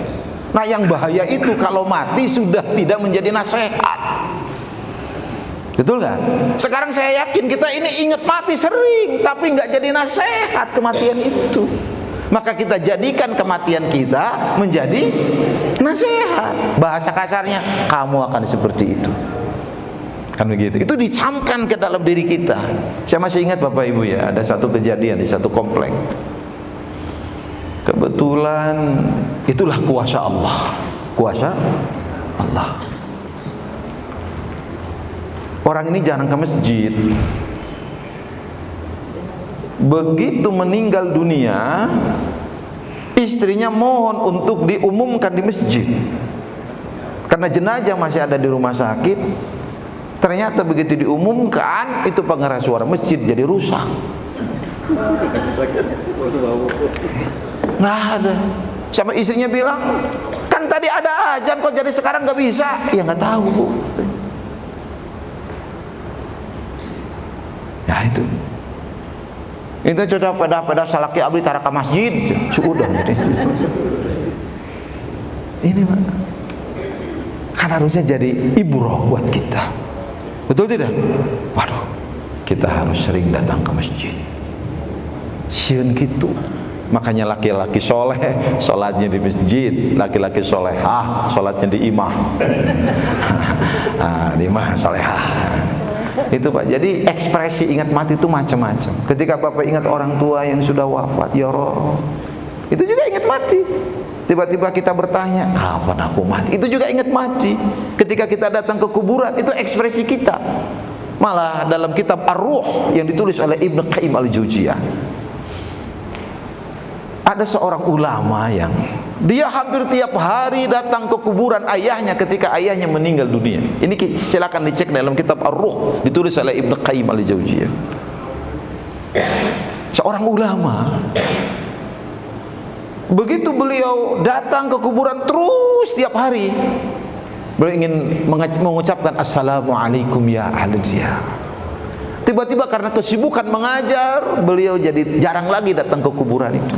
Nah yang bahaya itu kalau mati sudah tidak menjadi nasihat. Betul kan? Sekarang saya yakin kita ini ingat mati sering, tapi nggak jadi nasihat kematian itu. Maka kita jadikan kematian kita menjadi nasihat. Bahasa kasarnya, kamu akan seperti itu. Kan begitu. Itu dicamkan ke dalam diri kita. Saya masih ingat Bapak Ibu ya, ada satu kejadian di satu komplek. Kebetulan itulah kuasa Allah. Kuasa Allah. Orang ini jarang ke masjid. Begitu meninggal dunia, istrinya mohon untuk diumumkan di masjid. Karena jenazah masih ada di rumah sakit. Ternyata begitu diumumkan, itu pengeras suara masjid jadi rusak. Nggak ada. Sama istrinya bilang, kan tadi ada azan kok jadi sekarang nggak bisa. Ya nggak tahu, Bu. Nah itu sudah pada salaki abdi taraka masjid sudah gitu. Ini Pak, kan harusnya jadi ibrah buat kita, betul tidak? Waduh, kita harus sering datang ke masjid. Sieun gitu. Makanya laki-laki soleh sholatnya di masjid, laki-laki solehah sholatnya di imah. Nah, di imah solehah. Itu Pak. Jadi ekspresi ingat mati itu macam-macam. Ketika Bapak ingat orang tua yang sudah wafat, ya Roh, itu juga ingat mati. Tiba-tiba kita bertanya, kapan aku mati? Itu juga ingat mati. Ketika kita datang ke kuburan, itu ekspresi kita. Malah dalam kitab Ar-Ruh yang ditulis oleh Ibnu Qayyim Al-Jauziyah, ada seorang ulama yang dia hampir tiap hari datang ke kuburan ayahnya ketika ayahnya meninggal dunia. Ini silakan dicek dalam kitab Ar-Ruh, ditulis oleh Ibnu Qayyim Al-Jauziyah. Seorang ulama, begitu beliau datang ke kuburan terus tiap hari, beliau ingin mengucapkan assalamualaikum ya ahli diyar. Tiba-tiba karena kesibukan mengajar, beliau jadi jarang lagi datang ke kuburan itu.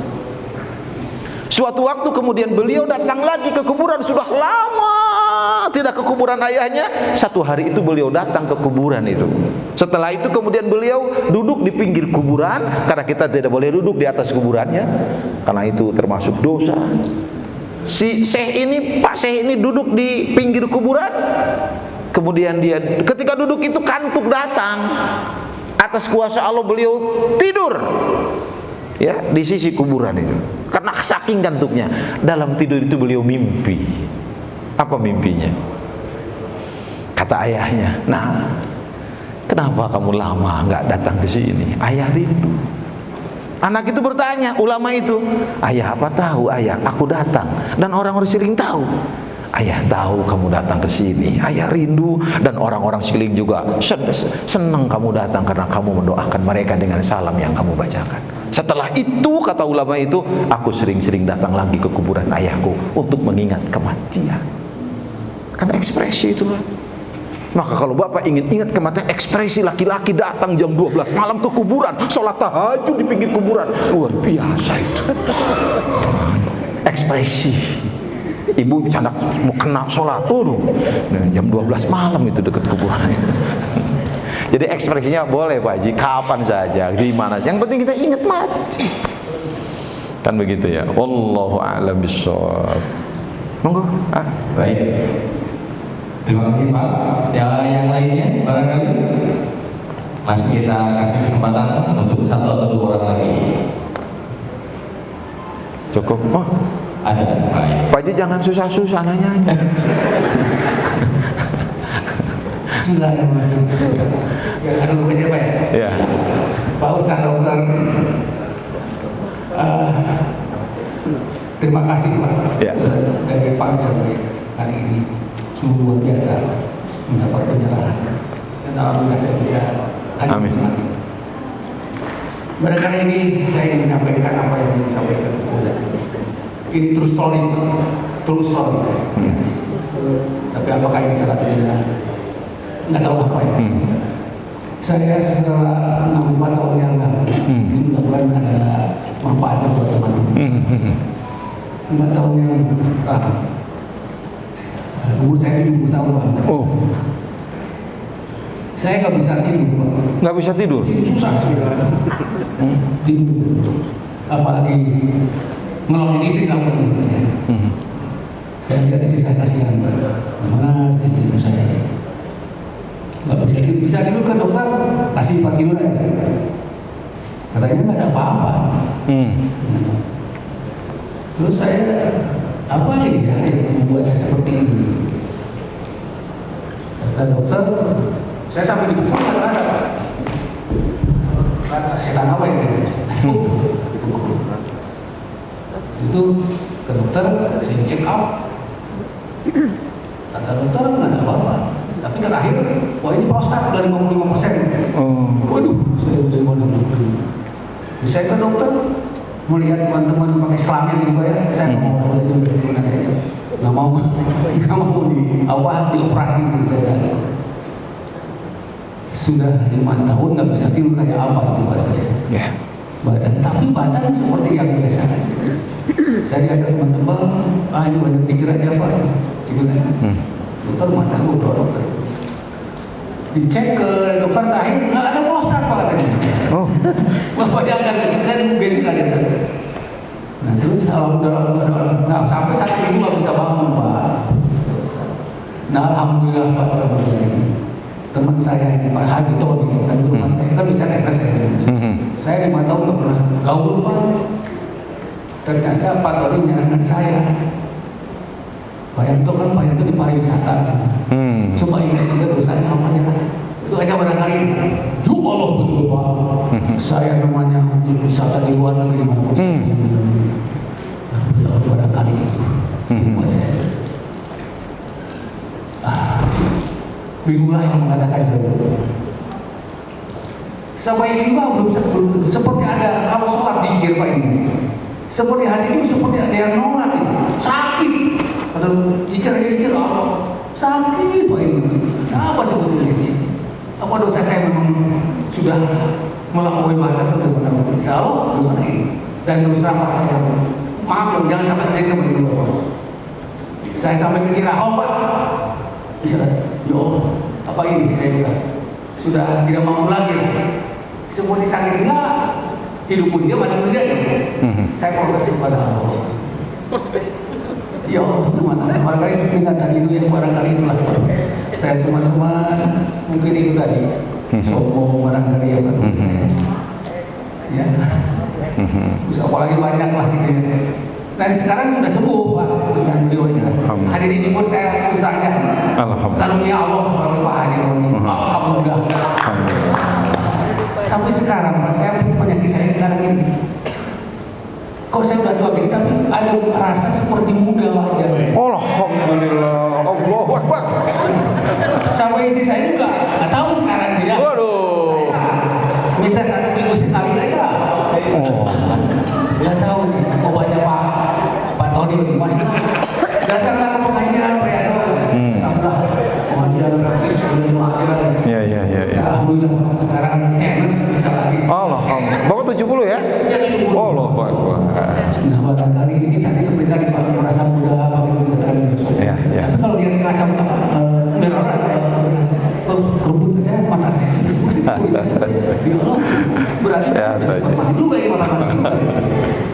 Suatu waktu kemudian beliau datang lagi ke kuburan, sudah lama tidak ke kuburan ayahnya. Satu hari itu beliau datang ke kuburan itu. Setelah itu kemudian beliau duduk di pinggir kuburan, karena kita tidak boleh duduk di atas kuburannya, karena itu termasuk dosa. Si Syekh ini, Pak Syekh ini duduk di pinggir kuburan. Kemudian dia ketika duduk itu kantuk datang. Atas kuasa Allah beliau tidur, ya, di sisi kuburan itu. Karena saking kantuknya, dalam tidur itu beliau mimpi. Apa mimpinya? Kata ayahnya, "Nah, kenapa kamu lama nggak datang ke sini? Ayah rindu." Anak itu bertanya, ulama itu, "Ayah, apa tahu ayah? Aku datang dan orang-orang sering tahu." "Ayah tahu kamu datang ke sini. Ayah rindu dan orang-orang sekeliling juga senang kamu datang karena kamu mendoakan mereka dengan salam yang kamu bacakan." Setelah itu, kata ulama itu, aku sering-sering datang lagi ke kuburan ayahku untuk mengingat kematian. Kan ekspresi itu lah. Maka kalau Bapak ingin ingat kematian, ekspresi laki-laki datang jam 12 malam ke kuburan, sholat tahajud di pinggir kuburan, luar biasa itu. Ekspresi. Ibu bercanda mau kena sholat, jam 12 malam itu dekat kuburan. Jadi ekspresinya boleh Pak Haji, kapan saja, di mana. Yang penting kita ingat mati. Kan begitu ya. Wallahu a'lam bishawab. Monggo.
Baik. Terima kasih Pak. Yang lainnya barangkali masih kita kasih kesempatan untuk satu atau dua orang lagi.
Cukup. Oh,
ada. Baik.
Pak Haji jangan susah-susah nanya.
Bismillahirrahmanirrahim. Ada bukannya Pak ya?
Ya.
Pak Ustaz, Dokter, terima kasih Pak.
Ya.
Dari Pak sampai hari ini sungguh luar biasa mendapat pencerahan dan alhamdulillah saya bisa hadir.
Amin.
Barangkali ini saya ingin menyampaikan apa yang disampaikan kepada ini true story. Tapi apakah ini salah tidak? Nggak tahu apa ya. Saya setelah 64 tahun yang lalu, ini mudah-mudahan ada manfaatnya buat teman-teman. 5 tahun yang lalu, umur saya 70 tahun Pak.
Oh,
Saya nggak bisa tidur Pak.
nggak bisa tidur.
Susah sih tidur. Apalagi nolongin istri kamu. Saya lihat istri saya kasihan Pak. Gimana tidur saya? Nggak bisa tidur kan dokter, kasih 4 kilo aja. Katanya nggak ada apa-apa. Terus saya apa ini ya yang membuat saya seperti ini? Kata dokter, Saya sampai dipukul nggak terasa Pak. Kata setan apa ya? Itu ke dokter, saya check out. Kata dokter nggak ada apa-apa. Tapi terakhir, wah ini prostat udah 55%. Waduh, saya udah mau saya ke dokter melihat teman-teman pakai selamnya gitu ya, saya mau belajar bagaimana aja, nggak mau dioperasi gitu kan. Sudah 5 tahun nggak bisa tidur kayak apa itu pasti.
Ya.
Badan, tapi badan seperti yang biasa. Saya diajak teman-teman, ini banyak pikir aja Pak, gitu kan. Dokter mata gue dokter. Dicek ke dokter terakhir, nggak ada prostat Pak katanya. Oh. Bayangkan, kan begitu kan. Nah terus alhamdulillah, nah sampai saat ini nggak bisa bangun Pak. Nah alhamdulillah Pak, teman saya ini Pak Haji Tony kan di rumah saya kan bisa tetes ya. Saya 5 tahun nggak pernah gaul Pak. Ternyata Pak Tony menyarankan saya. Pak Yanto kan Pak Yanto di pariwisata. Coba ingat juga dosanya namanya. Itu aja barangkali. Ya Allah betul Pak. Saya namanya di wisata di luar negeri mana ya barangkali itu. Buat saya. Bingunglah yang mengatakan saya. Sampai ini Pak belum seperti ada kalau sholat dikir Pak ini. Seperti hari ini seperti ada yang nolak ini. Sakit. Atau jika aja dikir Allah sakit Pak ini. Apa sebetulnya ini? Apa dosa saya memang sudah melampaui batas untuk benar-benar ya Allah gimana ini? Dan terus terang Pak saya maaf jangan sampai terjadi seperti itu Pak. Saya sampai ke Ciraho Pak. Bisa, ya Allah, apa ini saya bilang sudah tidak mampu lagi. Semua disakiti lah, hidup pun dia macam dia. Saya protes kepada Allah. Ya Allah, teman-teman, barangkali minta tadi itu yang barangkali itulah. Saya teman-teman mungkin itu tadi sombong barangkali ya kan saya. Ya, bisa apalagi banyak lah gitu ya. Dan sekarang sudah sembuh Pak dengan beliaunya. Hari ini pun saya usahanya. Karunia Allah melalui Pak Haji Tony. Alhamdulillah. Tapi sekarang Pak saya penyakit saya sekarang ini. Kok saya udah tua gini tapi ada rasa seperti muda aja.
Alhamdulillah. Allahu Akbar.
Sampai istri saya juga nggak tahu sekarang dia.
Waduh.
Minta 1 minggu sekali aja. Nggak tahu nih. Mau baca Pak Tony masih datanglah ke pengajian Pak ya. Alhamdulillah pengajian berarti sudah akhirat.
Ya.
Alhamdulillah sekarang tenis bisa lagi.
Alhamdulillah. Bapak 70 ya?
Ya 70.
Allahu Akbar.
Nah barangkali ini tadi seperti tadi Pak merasa muda pakai pendekatan besok.
Ya.
Tapi kalau dia ngacam mirror kerubut ke saya mata saya. Berarti juga ini mata-mata.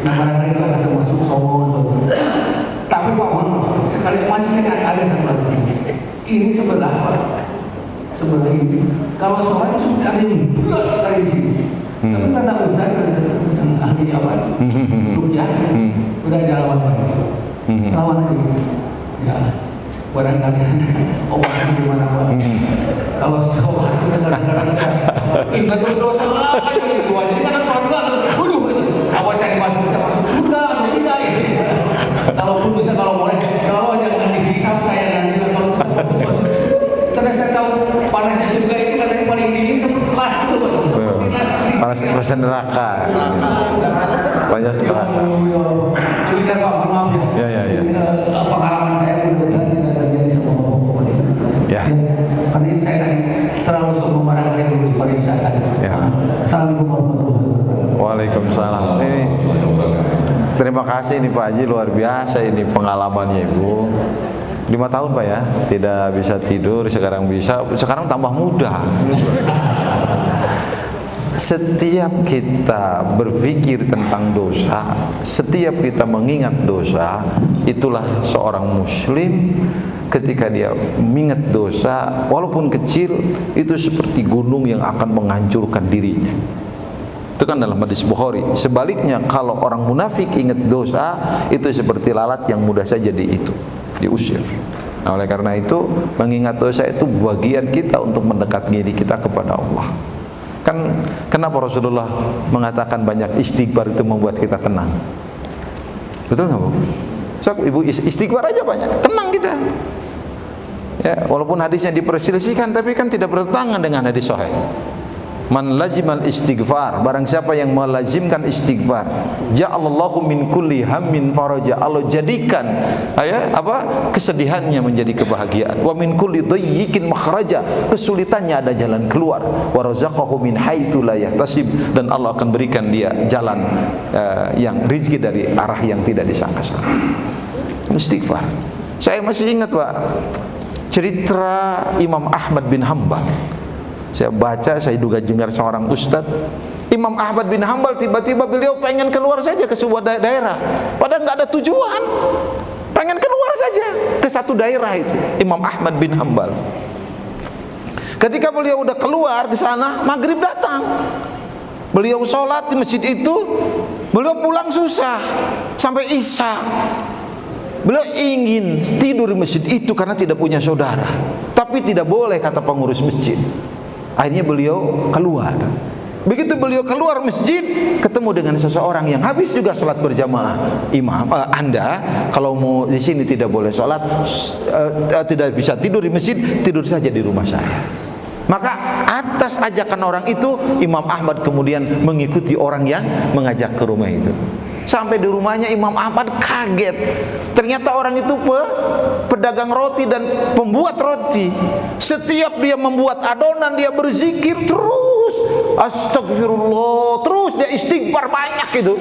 Nah barangkali itu akan termasuk sombong. Tapi Pak sekali masih ada satu lagi. Ini sebelah ini. Kalau sholat itu sudah ada yang berat sekali di sini. Tapi kata Ustaz yang ahli apa? Rukyah, udah jalan Pak. Lawan aja. Ya, barangkali obatnya gimana Pak? Kalau sholat itu kadang-kadang saya ingat terus dosa aja gitu aja. Ini kadang sholat juga, waduh itu. Apa saya masuk surga atau tidak ini? Kalaupun bisa kalau boleh, kalau jangan dihisap saya nanti kalau bisa karena saya tahu panasnya surga itu katanya paling dingin seperti kelas itu Pak.
Panas neraka. Panas neraka.
Jadi kan Pak maaf ya.
Ya.
Pengalaman saya mudah-mudahan tidak terjadi sama Bapak.
Ya.
Karena ini saya terlalu sombong barangkali dulu di pariwisata.
Ya.
Assalamualaikum warahmatullahi wabarakatuh.
Waalaikumsalam. Ini terima kasih nih Pak Haji, luar biasa ini pengalamannya Ibu. 5 tahun Pak ya, tidak bisa tidur, sekarang bisa, sekarang tambah muda. Setiap kita berpikir tentang dosa, setiap kita mengingat dosa, itulah seorang muslim ketika dia mengingat dosa, walaupun kecil, itu seperti gunung yang akan menghancurkan dirinya. Itu kan dalam hadis Bukhari. Sebaliknya kalau orang munafik ingat dosa, itu seperti lalat yang mudah saja diusir. Nah, oleh karena itu mengingat dosa itu bagian kita untuk mendekat diri kita kepada Allah. Kan kenapa Rasulullah mengatakan banyak istighfar itu membuat kita tenang? Betul nggak Bu? So, Ibu istighfar aja banyak, tenang kita. Ya, walaupun hadisnya diperselisihkan, tapi kan tidak bertentangan dengan hadis sahih. Man lazimal istighfar, barang siapa yang melazimkan istighfar, ja'alallahu min kulli hammin faraja, Allah jadikan kesedihannya menjadi kebahagiaan. Wa min kulli dayyikin makhraja, kesulitannya ada jalan keluar. Wa razaqahu min haitsu la yahtasib, dan Allah akan berikan dia jalan yang rezeki dari arah yang tidak disangka-sangka. Istighfar. Saya masih ingat Pak, cerita Imam Ahmad bin Hanbal. Saya baca, saya juga dengar seorang ustaz, Imam Ahmad bin Hanbal tiba-tiba beliau pengen keluar saja ke sebuah daerah, padahal nggak ada tujuan, pengen keluar saja ke satu daerah itu. Imam Ahmad bin Hanbal, ketika beliau udah keluar di sana, maghrib datang, beliau sholat di masjid itu, beliau pulang susah sampai isya. Beliau ingin tidur di masjid itu karena tidak punya saudara, tapi tidak boleh kata pengurus masjid. Akhirnya beliau keluar. Begitu beliau keluar masjid, ketemu dengan seseorang yang habis juga sholat berjamaah. Imam, Anda kalau mau di sini tidak boleh sholat, tidak bisa tidur di masjid, tidur saja di rumah saya. Maka atas ajakan orang itu, Imam Ahmad kemudian mengikuti orang yang mengajak ke rumah itu. Sampai di rumahnya Imam Ahmad kaget. Ternyata orang itu pedagang roti dan pembuat roti. Setiap dia membuat adonan, dia berzikir terus, astagfirullah, terus dia istighfar banyak itu.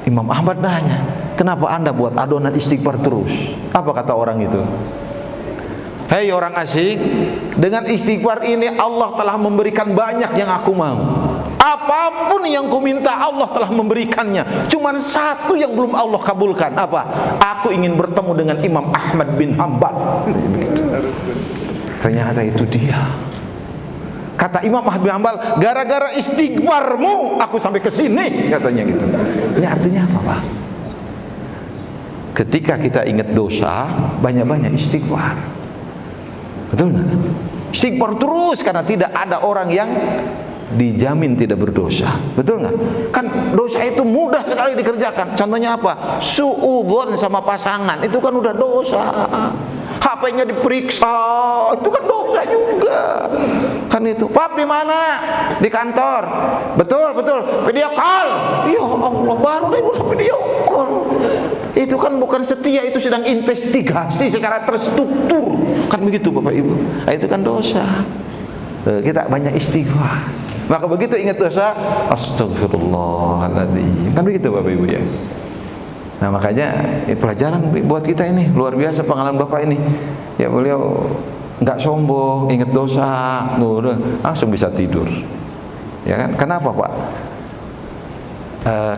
Imam Ahmad nanya, kenapa Anda buat adonan istighfar terus? Apa kata orang itu? Hei orang asing, dengan istighfar ini Allah telah memberikan banyak yang aku mau. Apapun yang ku minta Allah telah memberikannya. Cuman satu yang belum Allah kabulkan. Apa? Aku ingin bertemu dengan Imam Ahmad bin Hanbal. Ternyata itu dia. Kata Imam Ahmad bin Hanbal, gara-gara istighfarmu aku sampai ke sini, katanya gitu. Ini artinya apa, Pak? Ketika kita ingat dosa, banyak-banyak istighfar. Betul nggak? Istighfar terus, karena tidak ada orang yang dijamin tidak berdosa. Betul nggak? Kan dosa itu mudah sekali dikerjakan. Contohnya apa? Suudzon sama pasangan, itu kan udah dosa. HP-nya diperiksa, itu kan dosa juga. Kan itu. Pap di mana? Di kantor. Betul, betul. Video call. Ya Allah, baru deh video call. Itu kan bukan setia, itu sedang investigasi secara terstruktur. Kan begitu Bapak Ibu. Nah, itu kan dosa. Kita banyak istighfar. Maka begitu ingat dosa, astagfirullahaladzim. Kan begitu Bapak Ibu ya. Nah makanya pelajaran buat kita ini luar biasa pengalaman Bapak ini. Ya beliau nggak sombong, ingat dosa, langsung bisa tidur. Ya kan? Kenapa Pak?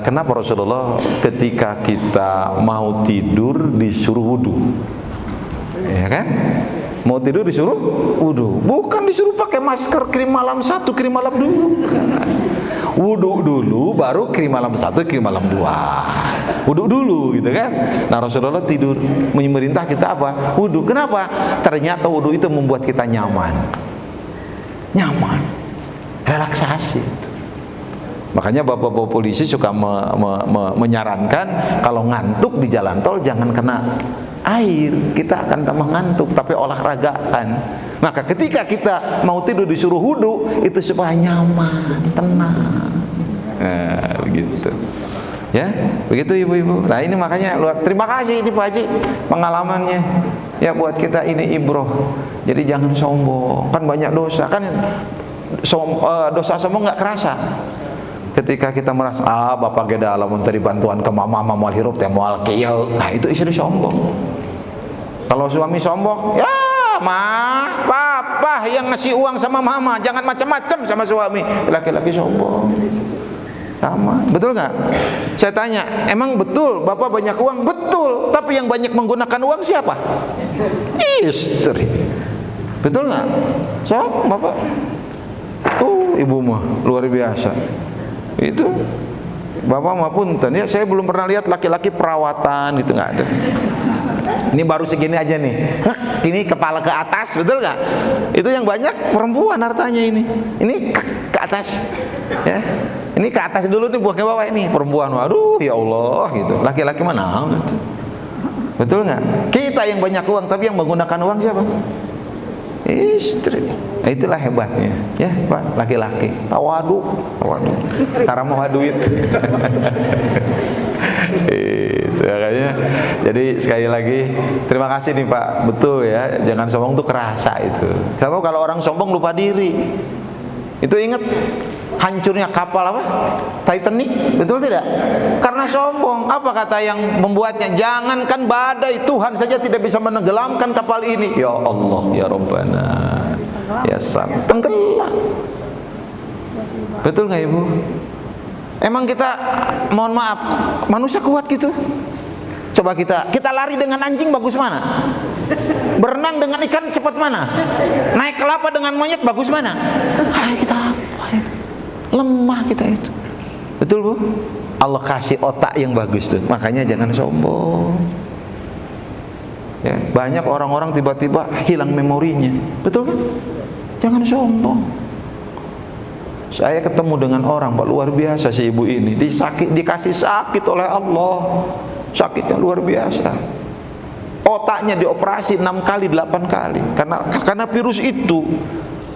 Kenapa Rasulullah ketika kita mau tidur disuruh wudu? Ya kan? Mau tidur disuruh wudu, bukan disuruh pakai masker krim malam 1, krim malam 2. Wudu dulu, baru krim malam 1, krim malam 2. Wudu dulu, gitu kan? Nah Rasulullah tidur, memerintah kita apa? Wudu. Kenapa? Ternyata wudu itu membuat kita nyaman, relaksasi. Makanya bapak-bapak polisi suka menyarankan kalau ngantuk di jalan tol jangan kena air, kita akan tambah ngantuk, tapi olahragaan. Maka ketika kita mau tidur disuruh wudu, itu supaya nyaman, tenang. Nah, begitu. Ya, begitu ibu-ibu. Nah ini makanya terima kasih ini Pak Haji pengalamannya. Ya buat kita ini ibroh. Jadi jangan sombong. Kan banyak dosa. Kan dosa sombong nggak kerasa. Ketika kita merasa bapak geda alamun tadi bantuan ke mama hirup teh moal kieu. Nah itu istri sombong. Kalau suami sombong, ya mah papa yang ngasih uang sama mama, jangan macam-macam sama suami. Laki-laki sombong. Sama, betul nggak? Saya tanya, emang betul bapak banyak uang? Betul, tapi yang banyak menggunakan uang siapa? Istri. Betul nggak? So, bapak. Ibu mah luar biasa. Itu bapak mah punten ya, saya belum pernah lihat laki-laki perawatan gitu, nggak ada. Ini baru segini aja nih. Ini kepala ke atas, betul nggak? Itu yang banyak perempuan hartanya ini. Ini ke atas, ya. Ini ke atas dulu nih, buah ke bawah ini perempuan. Waduh, ya Allah, gitu. Laki-laki mana? Betul nggak? Kita yang banyak uang, tapi yang menggunakan uang siapa? Istri. Nah, itulah hebatnya, ya Pak, laki-laki. Tawadu. Cara mau duit. Itu makanya. Jadi sekali lagi terima kasih nih Pak. Betul ya, jangan sombong tuh kerasa itu. Kalau orang sombong lupa diri. Itu ingat hancurnya kapal apa? Titanic, betul tidak? Karena sombong. Apa kata yang membuatnya? Jangankan badai, Tuhan saja tidak bisa menenggelamkan kapal ini. Ya Allah, ya Rabbana, ya Sam, tenggelam. Betul nggak Ibu? Emang kita, mohon maaf, manusia kuat gitu? Coba kita lari dengan anjing bagus mana? Berenang dengan ikan cepat mana? Naik kelapa dengan monyet bagus mana? Hai, kita apa itu? Lemah kita itu. Betul Bu? Allah kasih otak yang bagus tuh. Makanya jangan sombong. Ya, banyak orang-orang tiba-tiba hilang memorinya. Betul kan? Jangan sombong. Saya ketemu dengan orang Pak, luar biasa si ibu ini. Dikasih sakit oleh Allah. Sakitnya luar biasa. Otaknya dioperasi 6 kali 8 kali karena virus itu.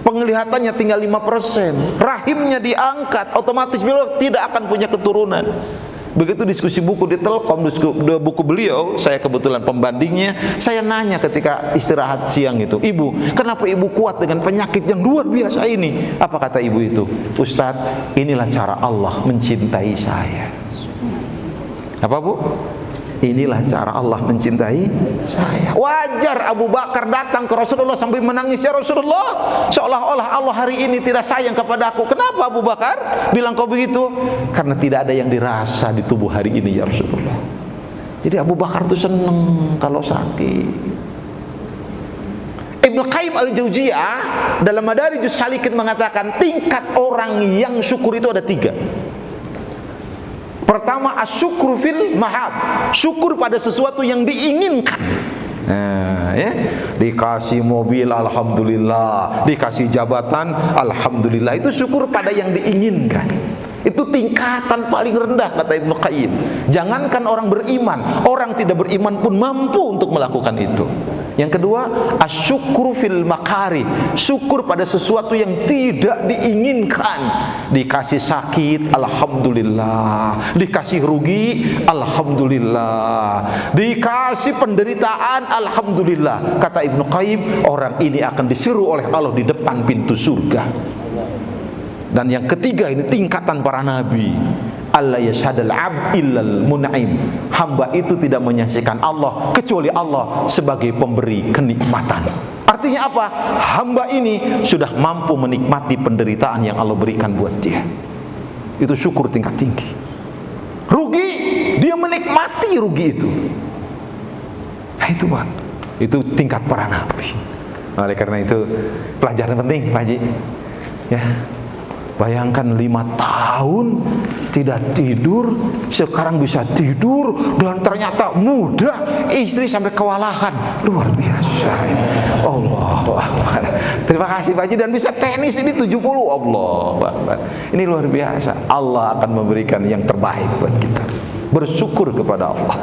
Penglihatannya tinggal 5%, rahimnya diangkat, otomatis beliau tidak akan punya keturunan. Begitu diskusi buku di Telkom, buku beliau, saya kebetulan pembandingnya. Saya nanya ketika istirahat siang itu, Ibu, kenapa Ibu kuat dengan penyakit yang luar biasa ini? Apa kata Ibu itu? Ustadz, inilah cara Allah mencintai saya. Apa Bu? Inilah cara Allah mencintai saya. Wajar Abu Bakar datang ke Rasulullah sambil menangis, ya Rasulullah, seolah-olah Allah hari ini tidak sayang kepada aku. Kenapa Abu Bakar bilang kau begitu? Karena tidak ada yang dirasa di tubuh hari ini, ya Rasulullah. Jadi Abu Bakar itu senang kalau sakit. Ibnu Qayyim al-Jauziyah dalam Madarijus Salikin mengatakan tingkat orang yang syukur itu ada 3. Pertama, asyukru fil mahab, syukur pada sesuatu yang diinginkan. Nah, ya, dikasih mobil, alhamdulillah. Dikasih jabatan, alhamdulillah. Itu syukur pada yang diinginkan. Itu tingkatan paling rendah kata Ibnu Qayyim. Jangankan orang beriman, orang tidak beriman pun mampu untuk melakukan itu. Yang kedua, asyukru fil makari, syukur pada sesuatu yang tidak diinginkan. Dikasih sakit, alhamdulillah. Dikasih rugi, alhamdulillah. Dikasih penderitaan, alhamdulillah. Kata Ibnu Qayyim, orang ini akan diseru oleh Allah di depan pintu surga. Dan yang ketiga, ini tingkatan para nabi. Allah yashhadul abd illal mun'im. Hamba itu tidak menyaksikan Allah kecuali Allah sebagai pemberi kenikmatan. Artinya apa? Hamba ini sudah mampu menikmati penderitaan yang Allah berikan buat dia. Itu syukur tingkat tinggi. Rugi, dia menikmati rugi itu. Nah itu Pak, itu tingkat para nabi. Oleh karena itu pelajaran penting Pak Haji. Ya, bayangkan 5 tahun tidak tidur, sekarang bisa tidur, dan ternyata mudah, istri sampai kewalahan. Luar biasa. Allahu Akbar. Terima kasih Pak Haji, dan bisa tenis ini 70. Allahu Akbar. Ini luar biasa. Allah akan memberikan yang terbaik buat kita. Bersyukur kepada Allah.